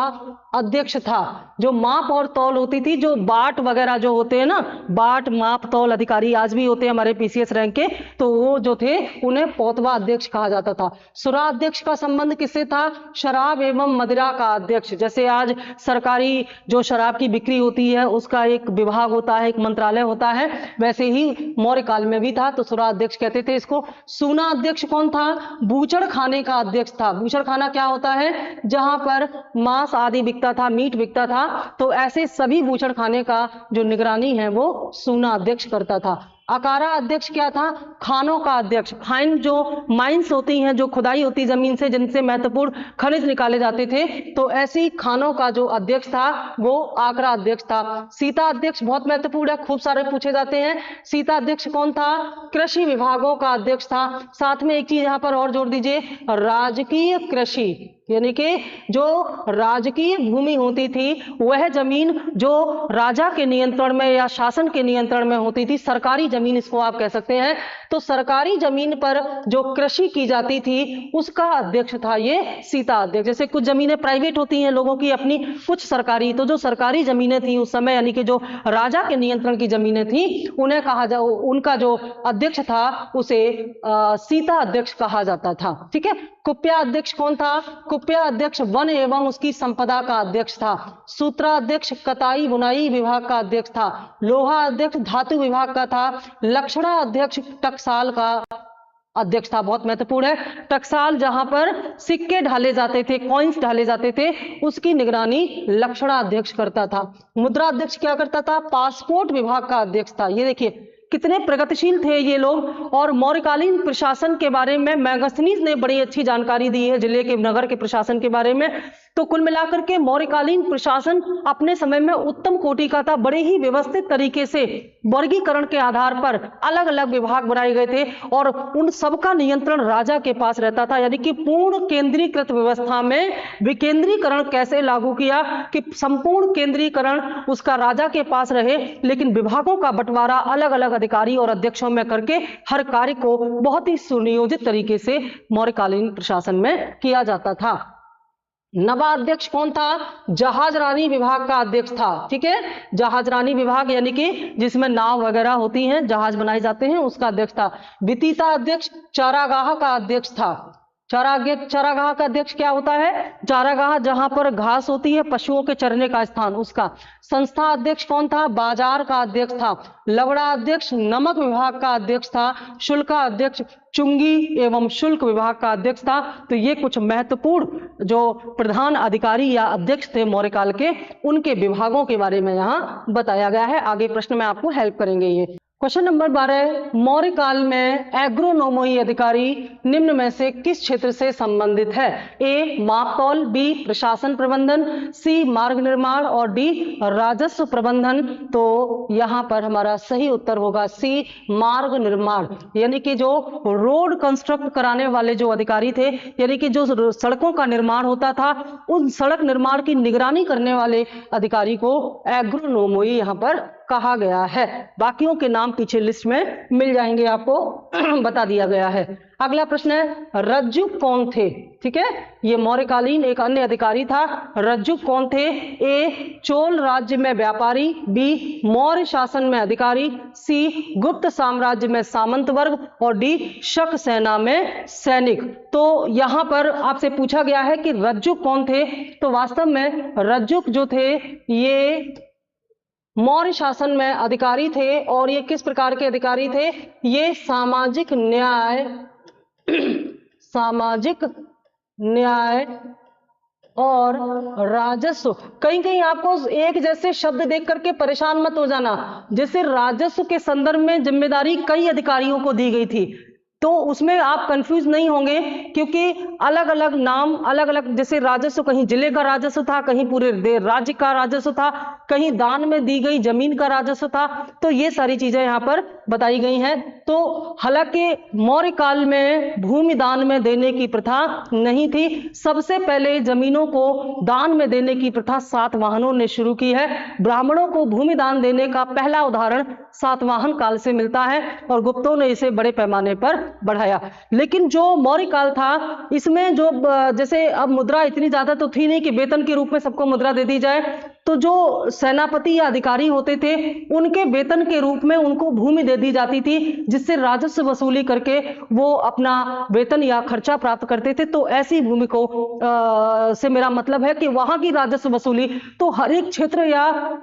Speaker 1: अध्यक्ष था। जो माप और तौल होती थी, जो बाट वगैरह जो होते हैं ना, बाट माप तौल अधिकारी आज भी होते हैं हमारे पीसीएस रैंक के, तो वो जो थे उन्हें पौतवा अध्यक्ष कहा जाता था। सुराध्यक्ष का संबंध किससे था? शराब एवं मदिरा का अध्यक्ष। जैसे आज सरकारी जो शराब की बिक्री होती है उसका एक विभाग होता है, एक मंत्रालय होता है, वैसे ही मौर्य काल में भी था, तो सुराध्यक्ष कहते थे इसको। सूना अध्यक्ष कौन था? बूचड़ खाने का अध्यक्ष था। बूचड़ खाना क्या होता है? जहां पर मांस आदि बिकता था, मीट बिकता था। तो ऐसे सभी बूचड़ खाने का जो निगरानी है वो सूना अध्यक्ष करता था। अकारा अध्यक्ष क्या था? खानों का अध्यक्ष। खाइन जो माइंस होती हैं, जो खुदाई होती जमीन से, जिनसे महत्वपूर्ण खनिज निकाले जाते थे, तो ऐसी खानों का जो अध्यक्ष था वो आकरा अध्यक्ष था। सीता अध्यक्ष बहुत महत्वपूर्ण है, खूब सारे पूछे जाते हैं। सीता अध्यक्ष कौन था? कृषि विभागों का अध्यक्ष था। साथ में एक चीज यहां पर और जोड़ दीजिए, राजकीय कृषि, यानी कि जो राजकीय भूमि होती थी वह जमीन जो राजा के नियंत्रण में या शासन के नियंत्रण में होती थी, सरकारी जमीन इसको आप कह सकते हैं, तो सरकारी जमीन पर जो कृषि की जाती थी उसका अध्यक्ष था ये सीता अध्यक्ष। जैसे कुछ जमीनें प्राइवेट होती हैं लोगों की अपनी, कुछ सरकारी, तो जो सरकारी जमीनें थी उस समय यानी कि जो राजा के नियंत्रण की जमीनें थी उन्हें कहा जा उनका जो अध्यक्ष था उसे सीता अध्यक्ष कहा जाता था। ठीक है। कुप्या अध्यक्ष कौन था? कुप्या अध्यक्ष वन एवं उसकी संपदा का अध्यक्ष था। सूत्रा अध्यक्ष कताई बुनाई विभाग का अध्यक्ष था। लोहा अध्यक्ष धातु विभाग का था। लक्षणा अध्यक्ष टकसाल का अध्यक्ष था। बहुत महत्वपूर्ण है। टकसाल जहां पर सिक्के ढाले जाते थे, कॉइन्स ढाले जाते थे, उसकी निगरानी लक्षणा अध्यक्ष करता था। मुद्रा अध्यक्ष क्या करता था? पासपोर्ट विभाग का अध्यक्ष था। ये देखिए कितने प्रगतिशील थे ये लोग। और मौर्यकालीन प्रशासन के बारे में मैगस्थनीज ने बड़ी अच्छी जानकारी दी है जिले के नगर के प्रशासन के बारे में। तो कुल मिलाकर के मौर्यकालीन प्रशासन अपने समय में उत्तम कोटि का था। बड़े ही व्यवस्थित तरीके से वर्गीकरण के आधार पर अलग अलग विभाग बनाए गए थे और उन सबका नियंत्रण राजा के पास रहता था। यानी कि पूर्ण केंद्रीकृत व्यवस्था में विकेंद्रीकरण कैसे लागू किया कि संपूर्ण केंद्रीकरण उसका राजा के पास रहे, लेकिन विभागों का बंटवारा अलग अलग अधिकारी और अध्यक्षों में करके हर कार्य को बहुत ही सुनियोजित तरीके से मौर्यकालीन प्रशासन में किया जाता था। नवा अध्यक्ष कौन था? जहाजरानी विभाग का अध्यक्ष था। ठीक है। जहाजरानी विभाग यानी कि जिसमें नाव वगैरह होती हैं, जहाज बनाए जाते हैं, उसका अध्यक्ष था। विदिता अध्यक्ष चारागाह का अध्यक्ष था। चारागाह का अध्यक्ष क्या होता है? चारागाह जहां पर घास होती है, पशुओं के चरने का स्थान, उसका। संस्था अध्यक्ष कौन था? बाजार का अध्यक्ष था। लवड़ा अध्यक्ष नमक विभाग का अध्यक्ष था। शुल्का अध्यक्ष चुंगी एवं शुल्क विभाग का अध्यक्ष था। तो ये कुछ महत्वपूर्ण जो प्रधान अधिकारी या अध्यक्ष थे मौर्यकाल के, उनके विभागों के बारे में यहाँ बताया गया है। आगे प्रश्न में आपको हेल्प करेंगे ये। क्वेश्चन नंबर 12, मौर्य काल में एग्रोनोमी अधिकारी निम्न में से किस क्षेत्र से संबंधित है? ए मापतौल, बी प्रशासन प्रबंधन, सी मार्ग निर्माण और डी राजस्व प्रबंधन। तो यहाँ पर हमारा सही उत्तर होगा सी मार्ग निर्माण। यानी कि जो रोड कंस्ट्रक्ट कराने वाले जो अधिकारी थे, यानी कि जो सड़कों का निर्माण होता था, उन सड़क निर्माण की निगरानी करने वाले अधिकारी को एग्रोनोमी यहाँ पर कहा गया है। बाकियों के नाम पीछे लिस्ट में मिल जाएंगे, आपको बता दिया गया है। अगला प्रश्न है, रज्जुक कौन थे? ठीक है, ये मौर्यकालीन एक अन्य अधिकारी था। रज्जुक कौन थे? ए चोल राज्य में व्यापारी, बी मौर्य शासन में अधिकारी, सी गुप्त साम्राज्य में सामंत वर्ग और डी शक सेना में सैनिक। तो यहां पर आपसे पूछा गया है कि रज्जुक कौन थे। तो वास्तव में रज्जुक जो थे ये मौर्य शासन में अधिकारी थे। और ये किस प्रकार के अधिकारी थे? ये सामाजिक न्याय और राजस्व। कहीं कहीं आपको एक जैसे शब्द देख करके परेशान मत हो जाना। जैसे राजस्व के संदर्भ में जिम्मेदारी कई अधिकारियों को दी गई थी, तो उसमें आप कंफ्यूज नहीं होंगे, क्योंकि अलग अलग नाम अलग अलग, जैसे राजस्व कहीं जिले का राजस्व था, कहीं पूरे राज्य का राजस्व था, कहीं दान में दी गई जमीन का राजस्व था। तो ये सारी चीजें यहाँ पर बताई गई हैं। तो हालांकि मौर्य काल में भूमि दान में देने की प्रथा नहीं थी। सबसे पहले जमीनों को दान में देने की प्रथा सातवाहनों ने शुरू की है। ब्राह्मणों को भूमि दान देने का पहला उदाहरण सातवाहन काल से मिलता है और गुप्तों ने इसे बड़े पैमाने पर बढ़ाया। लेकिन जो मौर्य काल था, इसमें जो जैसे अब मुद्रा इतनी ज्यादा तो थी नहीं कि वेतन के रूप में सबको मुद्रा दे दी जाए। तो जो सेनापति या अधिकारी होते थे, उनके वेतन के रूप में उनको भूमि दे दी जाती थी, जिससे राजस्व वसूली करके वो अपना वेतन या खर्चा प्राप्त करते थे। तो ऐसी भूमि को से मेरा मतलब है कि वहां की राजस्व वसूली, तो हर एक क्षेत्र या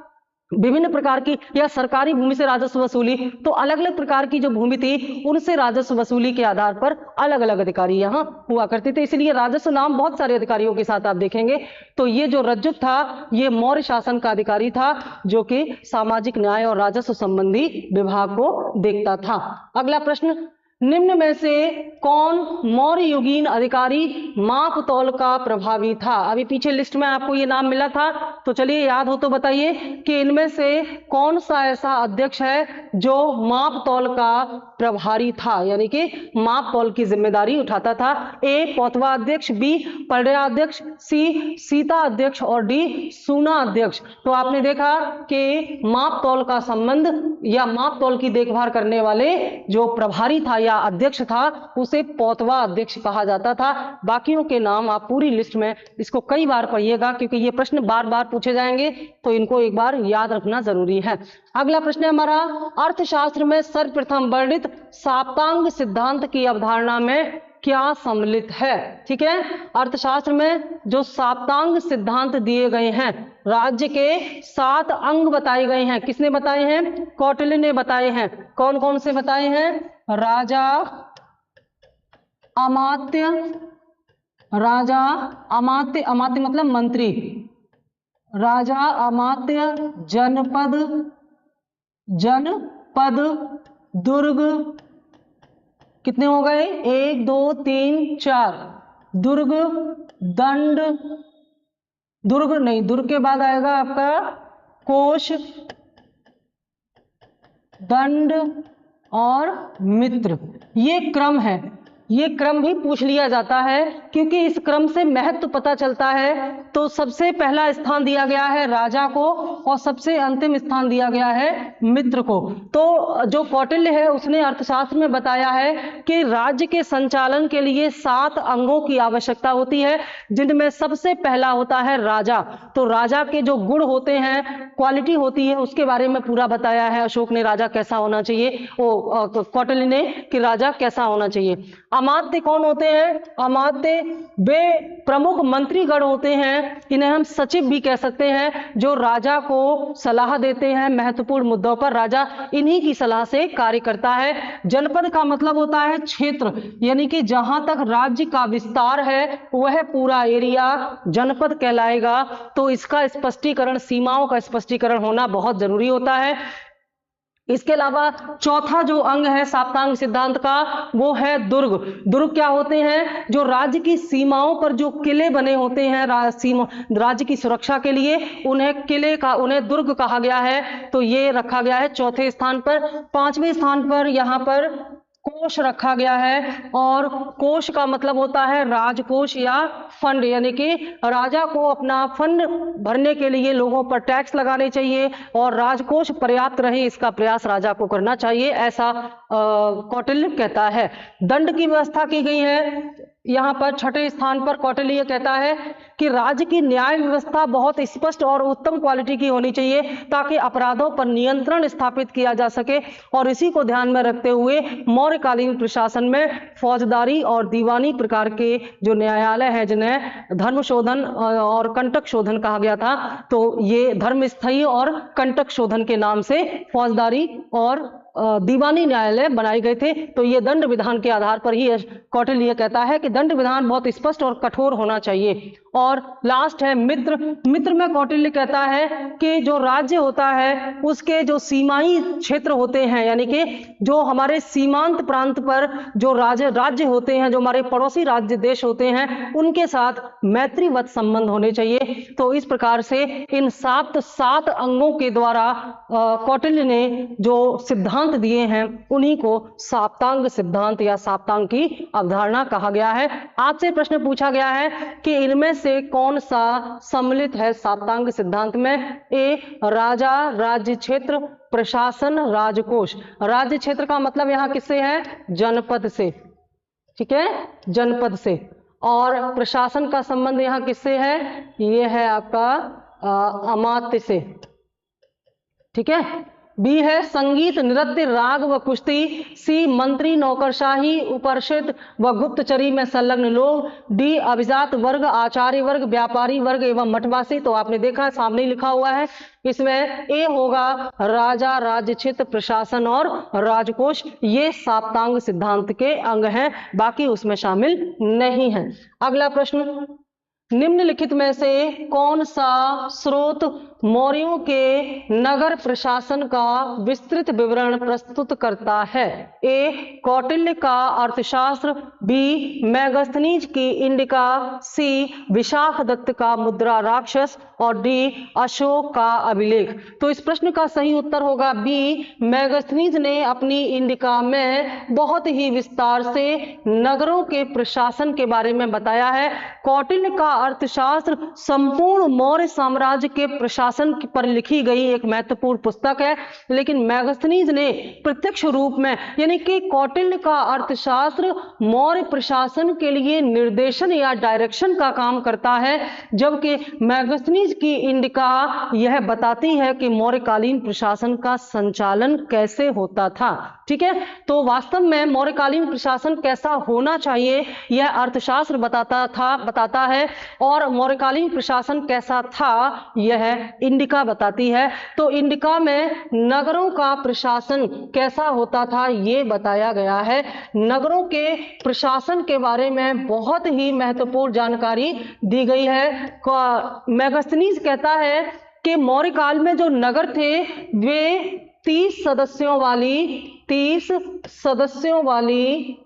Speaker 1: विभिन्न प्रकार की या सरकारी भूमि से राजस्व वसूली, तो अलग अलग प्रकार की जो भूमि थी उनसे राजस्व वसूली के आधार पर अलग अलग अधिकारी यहाँ हुआ करते थे। इसलिए राजस्व नाम बहुत सारे अधिकारियों के साथ आप देखेंगे। तो ये जो रज्जुक था, ये मौर्य शासन का अधिकारी था, जो कि सामाजिक न्याय और राजस्व संबंधी विभाग को देखता था। अगला प्रश्न, निम्न में से कौन मौर्य युगीन अधिकारी माप तौल का प्रभावी था? अभी पीछे लिस्ट में आपको ये नाम मिला था, तो चलिए याद हो तो बताइए कि इनमें से कौन सा ऐसा अध्यक्ष है जो माप तौल का प्रभारी था, यानी कि माप तौल की जिम्मेदारी उठाता था? ए पौतवा अध्यक्ष, बी परडेरा अध्यक्ष, सी सीता अध्यक्ष और डी सूना अध्यक्ष। तो आपने देखा कि माप तौल का संबंध या माप तौल की देखभाल करने वाले जो प्रभारी था या अध्यक्ष था उसे पौतवा अध्यक्ष कहा जाता था। बाकियों के नाम आप पूरी लिस्ट में इसको कई बार पढ़िएगा क्योंकि ये प्रश्न बार बार पूछे जाएंगे, तो इनको एक बार याद रखना जरूरी है। अगला प्रश्न है हमारा, अर्थशास्त्र में सर्वप्रथम वर्णित साप्तांग सिद्धांत की अवधारणा में क्या सम्मिलित है? ठीक है, अर्थशास्त्र में जो साप्तांग सिद्धांत दिए गए हैं, राज्य के 7 अंग बताए गए हैं, किसने बताए हैं? कौटिल्य ने बताए हैं। कौन कौन से बताए हैं? राजा, अमात्य, राजा अमात्य, अमात्य मतलब मंत्री, राजा अमात्य, जनपद, जनपद, दुर्ग, कितने हो गए? 1 2 3 4, दुर्ग, दंड, दुर्ग नहीं, दुर्ग के बाद आएगा आपका कोश, दंड और मित्र। ये क्रम है, ये क्रम भी पूछ लिया जाता है क्योंकि इस क्रम से महत्व पता चलता है। तो सबसे पहला स्थान दिया गया है राजा को और सबसे अंतिम स्थान दिया गया है मित्र को। तो जो कौटिल्य है उसने अर्थशास्त्र में बताया है कि राज्य के संचालन के लिए 7 अंगों की आवश्यकता होती है, जिनमें सबसे पहला होता है राजा। तो राजा के जो गुण होते हैं, क्वालिटी होती है, उसके बारे में पूरा बताया है अशोक ने, राजा कैसा होना चाहिए, वो कौटिल्य ने कि राजा कैसा होना चाहिए। अमात्य कौन होते हैं? अमात्य वे प्रमुख मंत्रीगण होते हैं, इन्हें हम सचिव भी कह सकते हैं, जो राजा को सलाह देते हैं महत्वपूर्ण मुद्दों पर, राजा इन्हीं की सलाह से कार्य करता है। जनपद का मतलब होता है क्षेत्र, यानी कि जहां तक राज्य का विस्तार है वह पूरा एरिया जनपद कहलाएगा। तो इसका स्पष्टीकरण, सीमाओं का स्पष्टीकरण होना बहुत जरूरी होता है। इसके अलावा चौथा जो अंग है साप्तांग सिद्धांत का वो है दुर्ग। दुर्ग क्या होते हैं? जो राज्य की सीमाओं पर जो किले बने होते हैं राज्य की सुरक्षा के लिए, उन्हें किले का, उन्हें दुर्ग कहा गया है। तो ये रखा गया है चौथे स्थान पर। 5वें स्थान पर यहाँ पर कोष रखा गया है, और कोष का मतलब होता है राजकोष या फंड, यानी कि राजा को अपना फंड भरने के लिए लोगों पर टैक्स लगाने चाहिए और राजकोष पर्याप्त रहे, इसका प्रयास राजा को करना चाहिए, ऐसा कौटिल्य कहता है। दंड की व्यवस्था की गई है यहाँ पर 6ठे स्थान पर। कौटिल्य कहता है कि राज्य की न्याय व्यवस्था बहुत स्पष्ट और उत्तम क्वालिटी की होनी चाहिए ताकि अपराधों पर नियंत्रण स्थापित किया जा सके, और इसी को ध्यान में रखते हुए मौर्यकालीन प्रशासन में फौजदारी और दीवानी प्रकार के जो न्यायालय हैं, जिन्हें धर्म शोधन और कंटक शोधन कहा गया था, तो ये धर्मस्थयी और कंटक शोधन के नाम से फौजदारी और दीवानी न्यायालय बनाए गए थे। तो ये दंड विधान के आधार पर ही कौटिल्य कहता है कि दंड विधान बहुत स्पष्ट और कठोर होना चाहिए। और लास्ट है मित्र। मित्र में कौटिल्य कहता है कि जो राज्य होता है उसके जो सीमाई क्षेत्र होते हैं, यानी कि जो हमारे सीमांत प्रांत पर जो राज्य होते हैं, जो हमारे पड़ोसी राज्य देश होते हैं, उनके साथ मैत्रीवत संबंध होने चाहिए। तो इस प्रकार से इन 7 अंगों के द्वारा कौटिल्य ने जो सिद्धांत दिए हैं उन्हीं को साप्तांग सिद्धांत या साप्तांग की अवधारणा कहा गया है। आपसे प्रश्न पूछा गया है कि इनमें से कौन सा सम्मिलित है साप्तांग सिद्धांत में? ए राजा, राज्य क्षेत्र, प्रशासन, राजकोष। राज्य क्षेत्र का मतलब यहां किससे है? जनपद से, ठीक है, जनपद से। और प्रशासन का संबंध यहां किससे है? ये है आपका अमात्य से, ठीक है। बी है संगीत, नृत्य, राग व कुश्ती। सी मंत्री, नौकरशाही, उपरिषद व गुप्तचरी में संलग्न लोग। डी अभिजात वर्ग, आचार्य वर्ग, व्यापारी वर्ग एवं मठवासी। तो आपने देखा सामने लिखा हुआ है, इसमें ए होगा राजा, राज्य क्षेत्र, प्रशासन और राजकोष। ये साप्तांग सिद्धांत के अंग हैं, बाकी उसमें शामिल नहीं है। अगला प्रश्न, निम्नलिखित में से कौन सा स्रोत मौर्यों के नगर प्रशासन का विस्तृत विवरण प्रस्तुत करता है? ए. कौटिल्य का अर्थशास्त्र, बी. मेगास्थनीज की इंडिका, सी. विशाखदत्त का मुद्रा राक्षस और डी. अशोक का अभिलेख। तो इस प्रश्न का सही उत्तर होगा बी. मेगास्थनीज ने अपनी इंडिका में बहुत ही विस्तार से नगरों के प्रशासन के बारे में बताया है। कौटिल्य का अर्थशास्त्र संपूर्ण मौर्य साम्राज्य के प्रशासन पर लिखी गई एक महत्वपूर्ण पुस्तक है, लेकिन मेगास्थनीज ने प्रत्यक्ष रूप में, यानी कि कौटिल्य का अर्थशास्त्र मौर्य प्रशासन के लिए निर्देशन या डायरेक्शन का काम करता है, जबकि मेगास्थनीज की इंडिका यह बताती है कि मौर्यकालीन प्रशासन का संचालन कैसे होता था। ठीक है, तो वास्तव में मौर्यकालीन प्रशासन कैसा होना चाहिए यह अर्थशास्त्र बताता है, और मौर्यकालीन प्रशासन कैसा था यह इंडिका बताती है। तो इंडिका में नगरों का प्रशासन कैसा होता था ये बताया गया है। नगरों के प्रशासन के बारे में बहुत ही महत्वपूर्ण जानकारी दी गई है। मेगास्थनीज कहता है कि मौर्य काल में जो नगर थे वे 30 सदस्यों वाली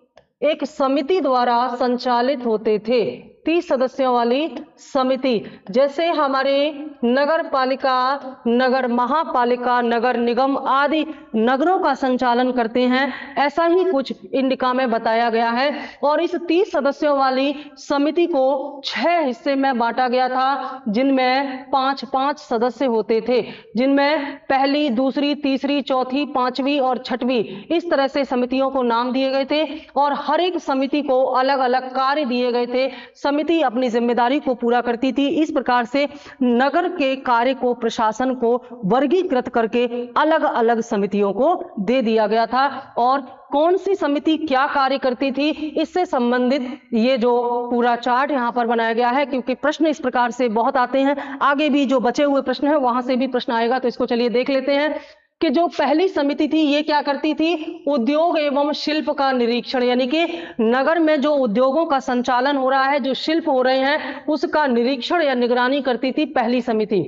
Speaker 1: एक समिति द्वारा संचालित होते थे। 30 सदस्यों वाली समिति, जैसे हमारे नगर पालिका, नगर महापालिका, नगर निगम आदि नगरों का संचालन करते हैं, ऐसा ही कुछ इंडिका में बताया गया है। और इस 30 सदस्यों वाली समिति को 6 हिस्से में बांटा गया था, जिनमें 5-5 सदस्य होते थे, जिनमें पहली, दूसरी, तीसरी, चौथी, पांचवी और छठवीं, इस तरह से समितियों को नाम दिए गए थे और हर एक समिति को अलग अलग कार्य दिए गए थे। समिति अपनी जिम्मेदारी को पूरा करती थी। इस प्रकार से नगर के कार्य को, प्रशासन को वर्गीकृत करके अलग अलग समितियों को दे दिया गया था। और कौन सी समिति क्या कार्य करती थी इससे संबंधित ये जो पूरा चार्ट यहाँ पर बनाया गया है, क्योंकि प्रश्न इस प्रकार से बहुत आते हैं। आगे भी जो बचे हुए प्रश्न हैं वहां से भी प्रश्न आएगा, तो इसको चलिए देख लेते हैं कि जो पहली समिति थी ये क्या करती थी? उद्योग एवं शिल्प का निरीक्षण, यानी कि नगर में जो उद्योगों का संचालन हो रहा है, जो शिल्प हो रहे हैं, उसका निरीक्षण या निगरानी करती थी पहली समिति।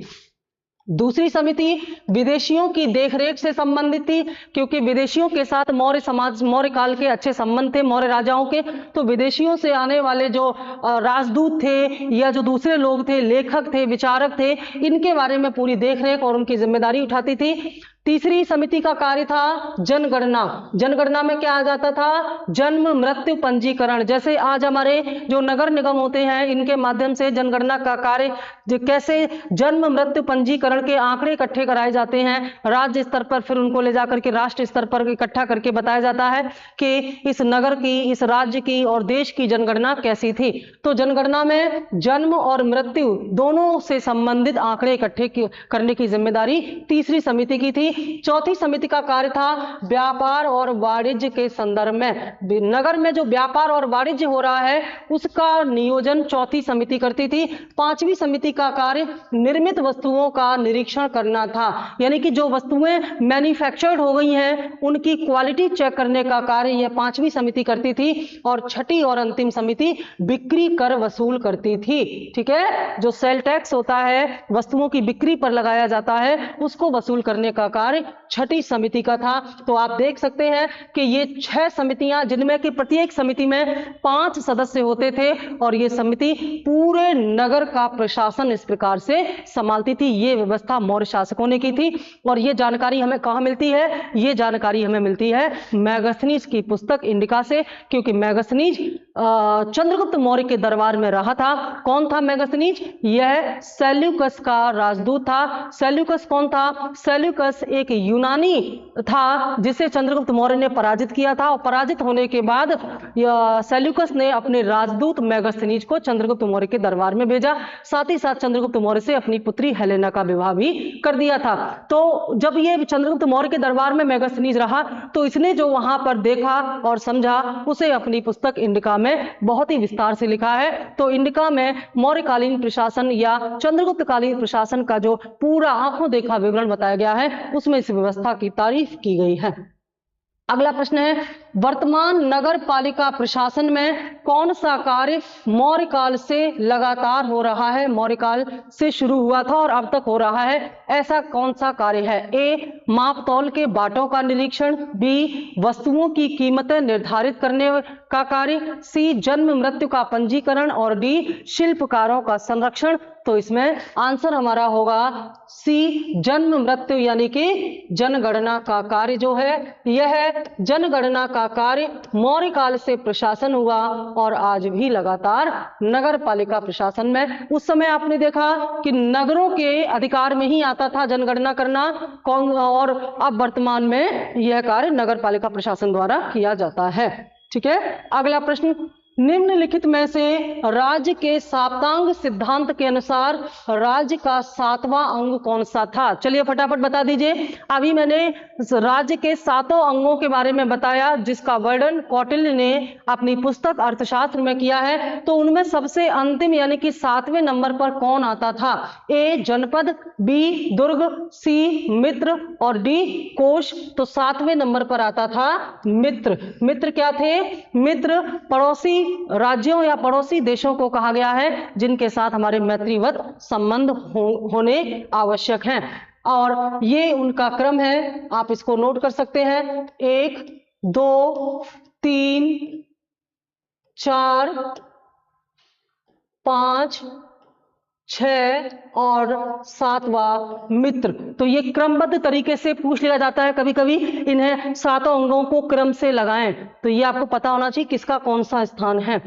Speaker 1: दूसरी समिति विदेशियों की देखरेख से संबंधित थी, क्योंकि विदेशियों के साथ मौर्य काल के अच्छे संबंध थे मौर्य राजाओं के। तो विदेशियों से आने वाले जो राजदूत थे या जो दूसरे लोग थे, लेखक थे, विचारक थे, इनके बारे में पूरी देखरेख और उनकी जिम्मेदारी उठाती थी। तीसरी समिति का कार्य था जनगणना। जनगणना में क्या आ जाता था? जन्म मृत्यु पंजीकरण। जैसे आज हमारे जो नगर निगम होते हैं, इनके माध्यम से जनगणना का कार्य, कैसे जन्म मृत्यु पंजीकरण के आंकड़े इकट्ठे कराए जाते हैं राज्य स्तर पर, फिर उनको ले जाकर के राष्ट्र स्तर पर इकट्ठा करके बताया जाता है कि इस नगर की, इस राज्य की और देश की जनगणना कैसी थी। तो जनगणना में जन्म और मृत्यु दोनों से संबंधित आंकड़े इकट्ठे करने की जिम्मेदारी तीसरी समिति की थी। चौथी समिति का कार्य था व्यापार और वाणिज्य के संदर्भ में, नगर में जो व्यापार और वाणिज्य हो रहा है उसका नियोजन चौथी समिति करती थी। पांचवी समिति का कार्य निर्मित वस्तुओं का निरीक्षण करना था, यानी कि जो वस्तुएं मैन्युफैक्चर्ड हो गई हैं उनकी क्वालिटी चेक करने का कार्य यह पांचवी समिति करती थी। और छठी और अंतिम समिति बिक्री कर वसूल करती थी। ठीक है, जो सेल टैक्स होता है, वस्तुओं की बिक्री पर लगाया जाता है, उसको वसूल करने का कार्य छठी समिति का था। तो आप देख सकते हैं कि ये 6 समितियां, जिनमें कि प्रत्येक समिति में 5 सदस्य होते थे, और ये समिति पूरे नगर का प्रशासन इस प्रकार से संभालती थी। ये व्यवस्था मौर्य शासकों ने की थी। और ये जानकारी हमें कहां मिलती है? ये जानकारी हमें मिलती है मेगास्थनीज की पुस्तक इंडिका से, क्योंकि मेगास्थनीज चंद्रगुप्त मौर्य के दरबार में रहा था। कौन था मेगास्थनीज? यह सेल्यूकस का राजदूत था। सेल्यूकस कौन था? सेल्यूकस एक यूनानी था जिसे चंद्रगुप्त मौर्य ने पराजित किया था, और पराजित होने के बाद सेल्यूकस ने अपने राजदूत मेगास्थनीज को चंद्रगुप्त मौर्य के दरबार में भेजा। साथ ही साथ चंद्रगुप्त मौर्य से अपनी पुत्री हेलेना का विवाह भी कर दिया था। तो जब ये चंद्रगुप्त मौर्य के दरबार में मेगास्थनीज रहा, तो इसने जो वहां पर देखा और समझा उसे अपनी पुस्तक इंडिका में बहुत ही विस्तार से लिखा है। तो इंडिका में मौर्यकालीन प्रशासन या चंद्रगुप्त कालीन प्रशासन का जो पूरा आंखों देखा विवरण बताया गया है, उसमें इस व्यवस्था की तारीफ की गई है। अगला प्रश्न है, वर्तमान नगर पालिका प्रशासन में कौन सा कार्य मौर्य काल से लगातार हो रहा है, मौर्य काल से शुरू हुआ था और अब तक हो रहा है, ऐसा कौन सा कार्य है? ए, माप तौल के बाटों का निरीक्षण, बी, वस्तुओं की कीमतें निर्धारित करने का कार्य, सी, जन्म मृत्यु का पंजीकरण और डी, शिल्पकारों का संरक्षण। तो इसमें आंसर हमारा होगा सी, जन्म मृत्यु यानी कि जनगणना का कार्य जो है यह जनगणना का कार्य मौर्य काल से प्रशासन हुआ और आज भी लगातार नगर पालिका प्रशासन में। उस समय आपने देखा कि नगरों के अधिकार में ही आता था जनगणना करना, और अब वर्तमान में यह कार्य नगर पालिका प्रशासन द्वारा किया जाता है। ठीक है, अगला प्रश्न, निम्नलिखित में से राज्य के साप्तांग सिद्धांत के अनुसार राज्य का 7वां अंग कौन सा था? चलिए फटाफट बता दीजिए। अभी मैंने राज्य के 7 अंगों के बारे में बताया जिसका वर्णन कौटिल्य ने अपनी पुस्तक अर्थशास्त्र में किया है। तो उनमें सबसे अंतिम यानी कि 7वें नंबर पर कौन आता था? ए, जनपद, बी, दुर्ग, सी, मित्र और डी, कोश। तो 7वें नंबर पर आता था मित्र। मित्र क्या थे? मित्र पड़ोसी राज्यों या पड़ोसी देशों को कहा गया है जिनके साथ हमारे मैत्रीवत संबंध होने आवश्यक हैं, और ये उनका क्रम है, आप इसको नोट कर सकते हैं। 1, 2, 3, 4, 5, 6 और 7वां मित्र। तो ये क्रमबद्ध तरीके से पूछ लिया जाता है कभी कभी, इन्हें 7 अंगों को क्रम से लगाएं, तो ये आपको पता होना चाहिए किसका कौन सा स्थान है।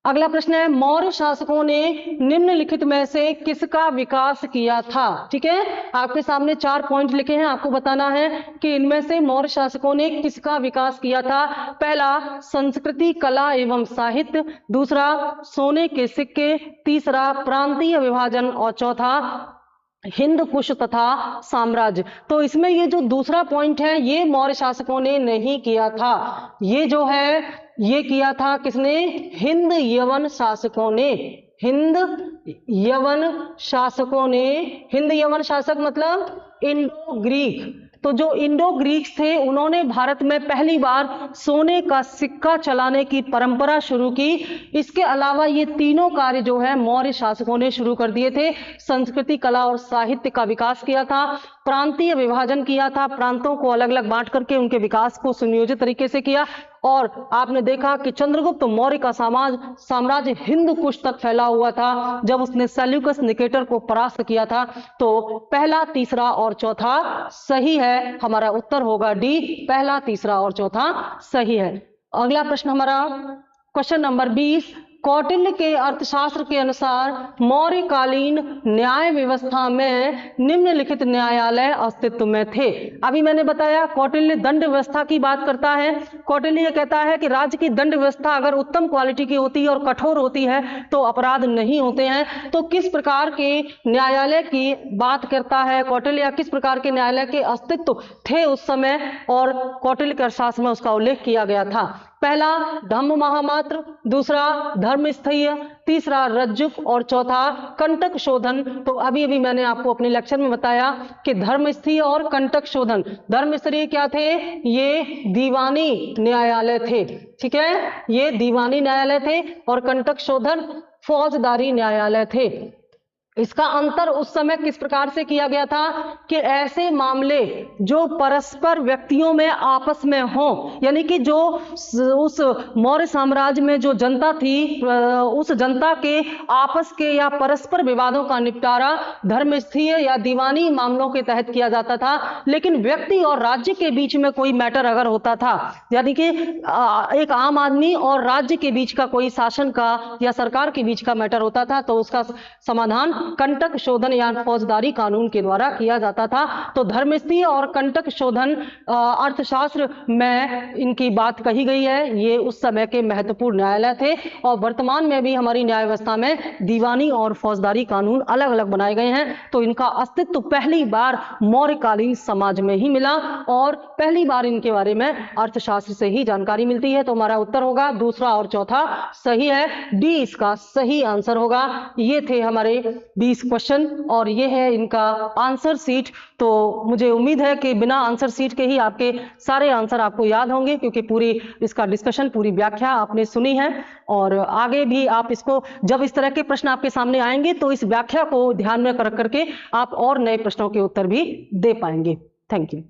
Speaker 1: अगला प्रश्न है, मौर्य शासकों ने निम्नलिखित में से किसका विकास किया था? ठीक है, आपके सामने 4 पॉइंट लिखे हैं, आपको बताना है कि इनमें से मौर्य शासकों ने किसका विकास किया था। पहला, संस्कृति, कला एवं साहित्य, दूसरा, सोने के सिक्के, तीसरा, प्रांतीय विभाजन और चौथा, हिंद कुश तथा साम्राज्य। तो इसमें ये जो दूसरा पॉइंट है ये मौर्य शासकों ने नहीं किया था, ये जो है ये किया था किसने? हिंद यवन शासकों ने। हिंद यवन शासकों ने, हिंद यवन शासक मतलब इंडो ग्रीक। तो जो इंडो ग्रीक्स थे उन्होंने भारत में पहली बार सोने का सिक्का चलाने की परंपरा शुरू की। इसके अलावा ये तीनों कार्य जो है मौर्य शासकों ने शुरू कर दिए थे। संस्कृति, कला और साहित्य का विकास किया था, प्रांतीय विभाजन किया था, प्रांतों को अलग अलग बांट करके उनके विकास को सुनियोजित तरीके से किया, और आपने देखा कि चंद्रगुप्त मौर्य का साम्राज्य हिंद कुश तक फैला हुआ था जब उसने सेल्यूकस निकेटर को परास्त किया था। तो पहला, तीसरा और चौथा सही है, हमारा उत्तर होगा डी, पहला, तीसरा और चौथा सही है। अगला प्रश्न हमारा क्वेश्चन नंबर 20, कौटिल्य के अर्थशास्त्र के अनुसार मौर्यकालीन न्याय व्यवस्था में निम्नलिखित न्यायालय अस्तित्व में थे। अभी मैंने बताया कौटिल्य दंड व्यवस्था की बात करता है। कौटिल्य कहता है कि राज्य की दंड व्यवस्था अगर उत्तम क्वालिटी की होती है और कठोर होती है तो अपराध नहीं होते हैं। तो किस प्रकार के न्यायालय की बात करता है कौटिल्य, किस प्रकार के न्यायालय के अस्तित्व थे उस समय, और कौटिल्य के अर्थशास्त्र में उसका उल्लेख किया गया था। पहला, धम्म महामात्र, दूसरा, धर्मस्थैर्य, तीसरा, रज्जुक और चौथा, कंटक शोधन। तो अभी अभी मैंने आपको अपने लेक्चर में बताया कि धर्मस्थैर्य और कंटक शोधन, धर्मस्थैर्य क्या थे? ये दीवानी न्यायालय थे। ठीक है, ये दीवानी न्यायालय थे, और कंटक शोधन फौजदारी न्यायालय थे। इसका अंतर उस समय किस प्रकार से किया गया था कि ऐसे मामले जो परस्पर व्यक्तियों में आपस में हो, यानी कि जो उस मौर्य साम्राज्य में जो जनता थी उस जनता के आपस के या परस्पर विवादों का निपटारा धर्मस्थैर्य या दीवानी मामलों के तहत किया जाता था। लेकिन व्यक्ति और राज्य के बीच में कोई मैटर अगर होता था, यानी कि एक आम आदमी और राज्य के बीच का कोई शासन का या सरकार के बीच का मैटर होता था, तो उसका समाधान कंटक शोधन या फौजदारी कानून के द्वारा किया जाता था। तो धर्मस्थैर्य और कंटक शोधन अर्थशास्त्र में इनकी बात कही गई है। ये उस समय के महत्वपूर्ण न्यायालय थे, और वर्तमान में भी हमारी न्याय व्यवस्था में दीवानी और फौजदारी कानून अलग अलग बनाए गए हैं। तो इनका अस्तित्व पहली बार मौर्यकालीन समाज में ही मिला, और पहली बार इनके बारे में अर्थशास्त्र से ही जानकारी मिलती है। तो हमारा उत्तर होगा दूसरा और चौथा सही है, डी इसका सही आंसर होगा। ये थे हमारे 20 क्वेश्चन और ये है इनका आंसर सीट। तो मुझे उम्मीद है कि बिना आंसर सीट के ही आपके सारे आंसर आपको याद होंगे, क्योंकि पूरी इसका डिस्कशन, पूरी व्याख्या आपने सुनी है। और आगे भी आप इसको, जब इस तरह के प्रश्न आपके सामने आएंगे तो इस व्याख्या को ध्यान में रख करके आप और नए प्रश्नों के उत्तर भी दे पाएंगे। Thank you.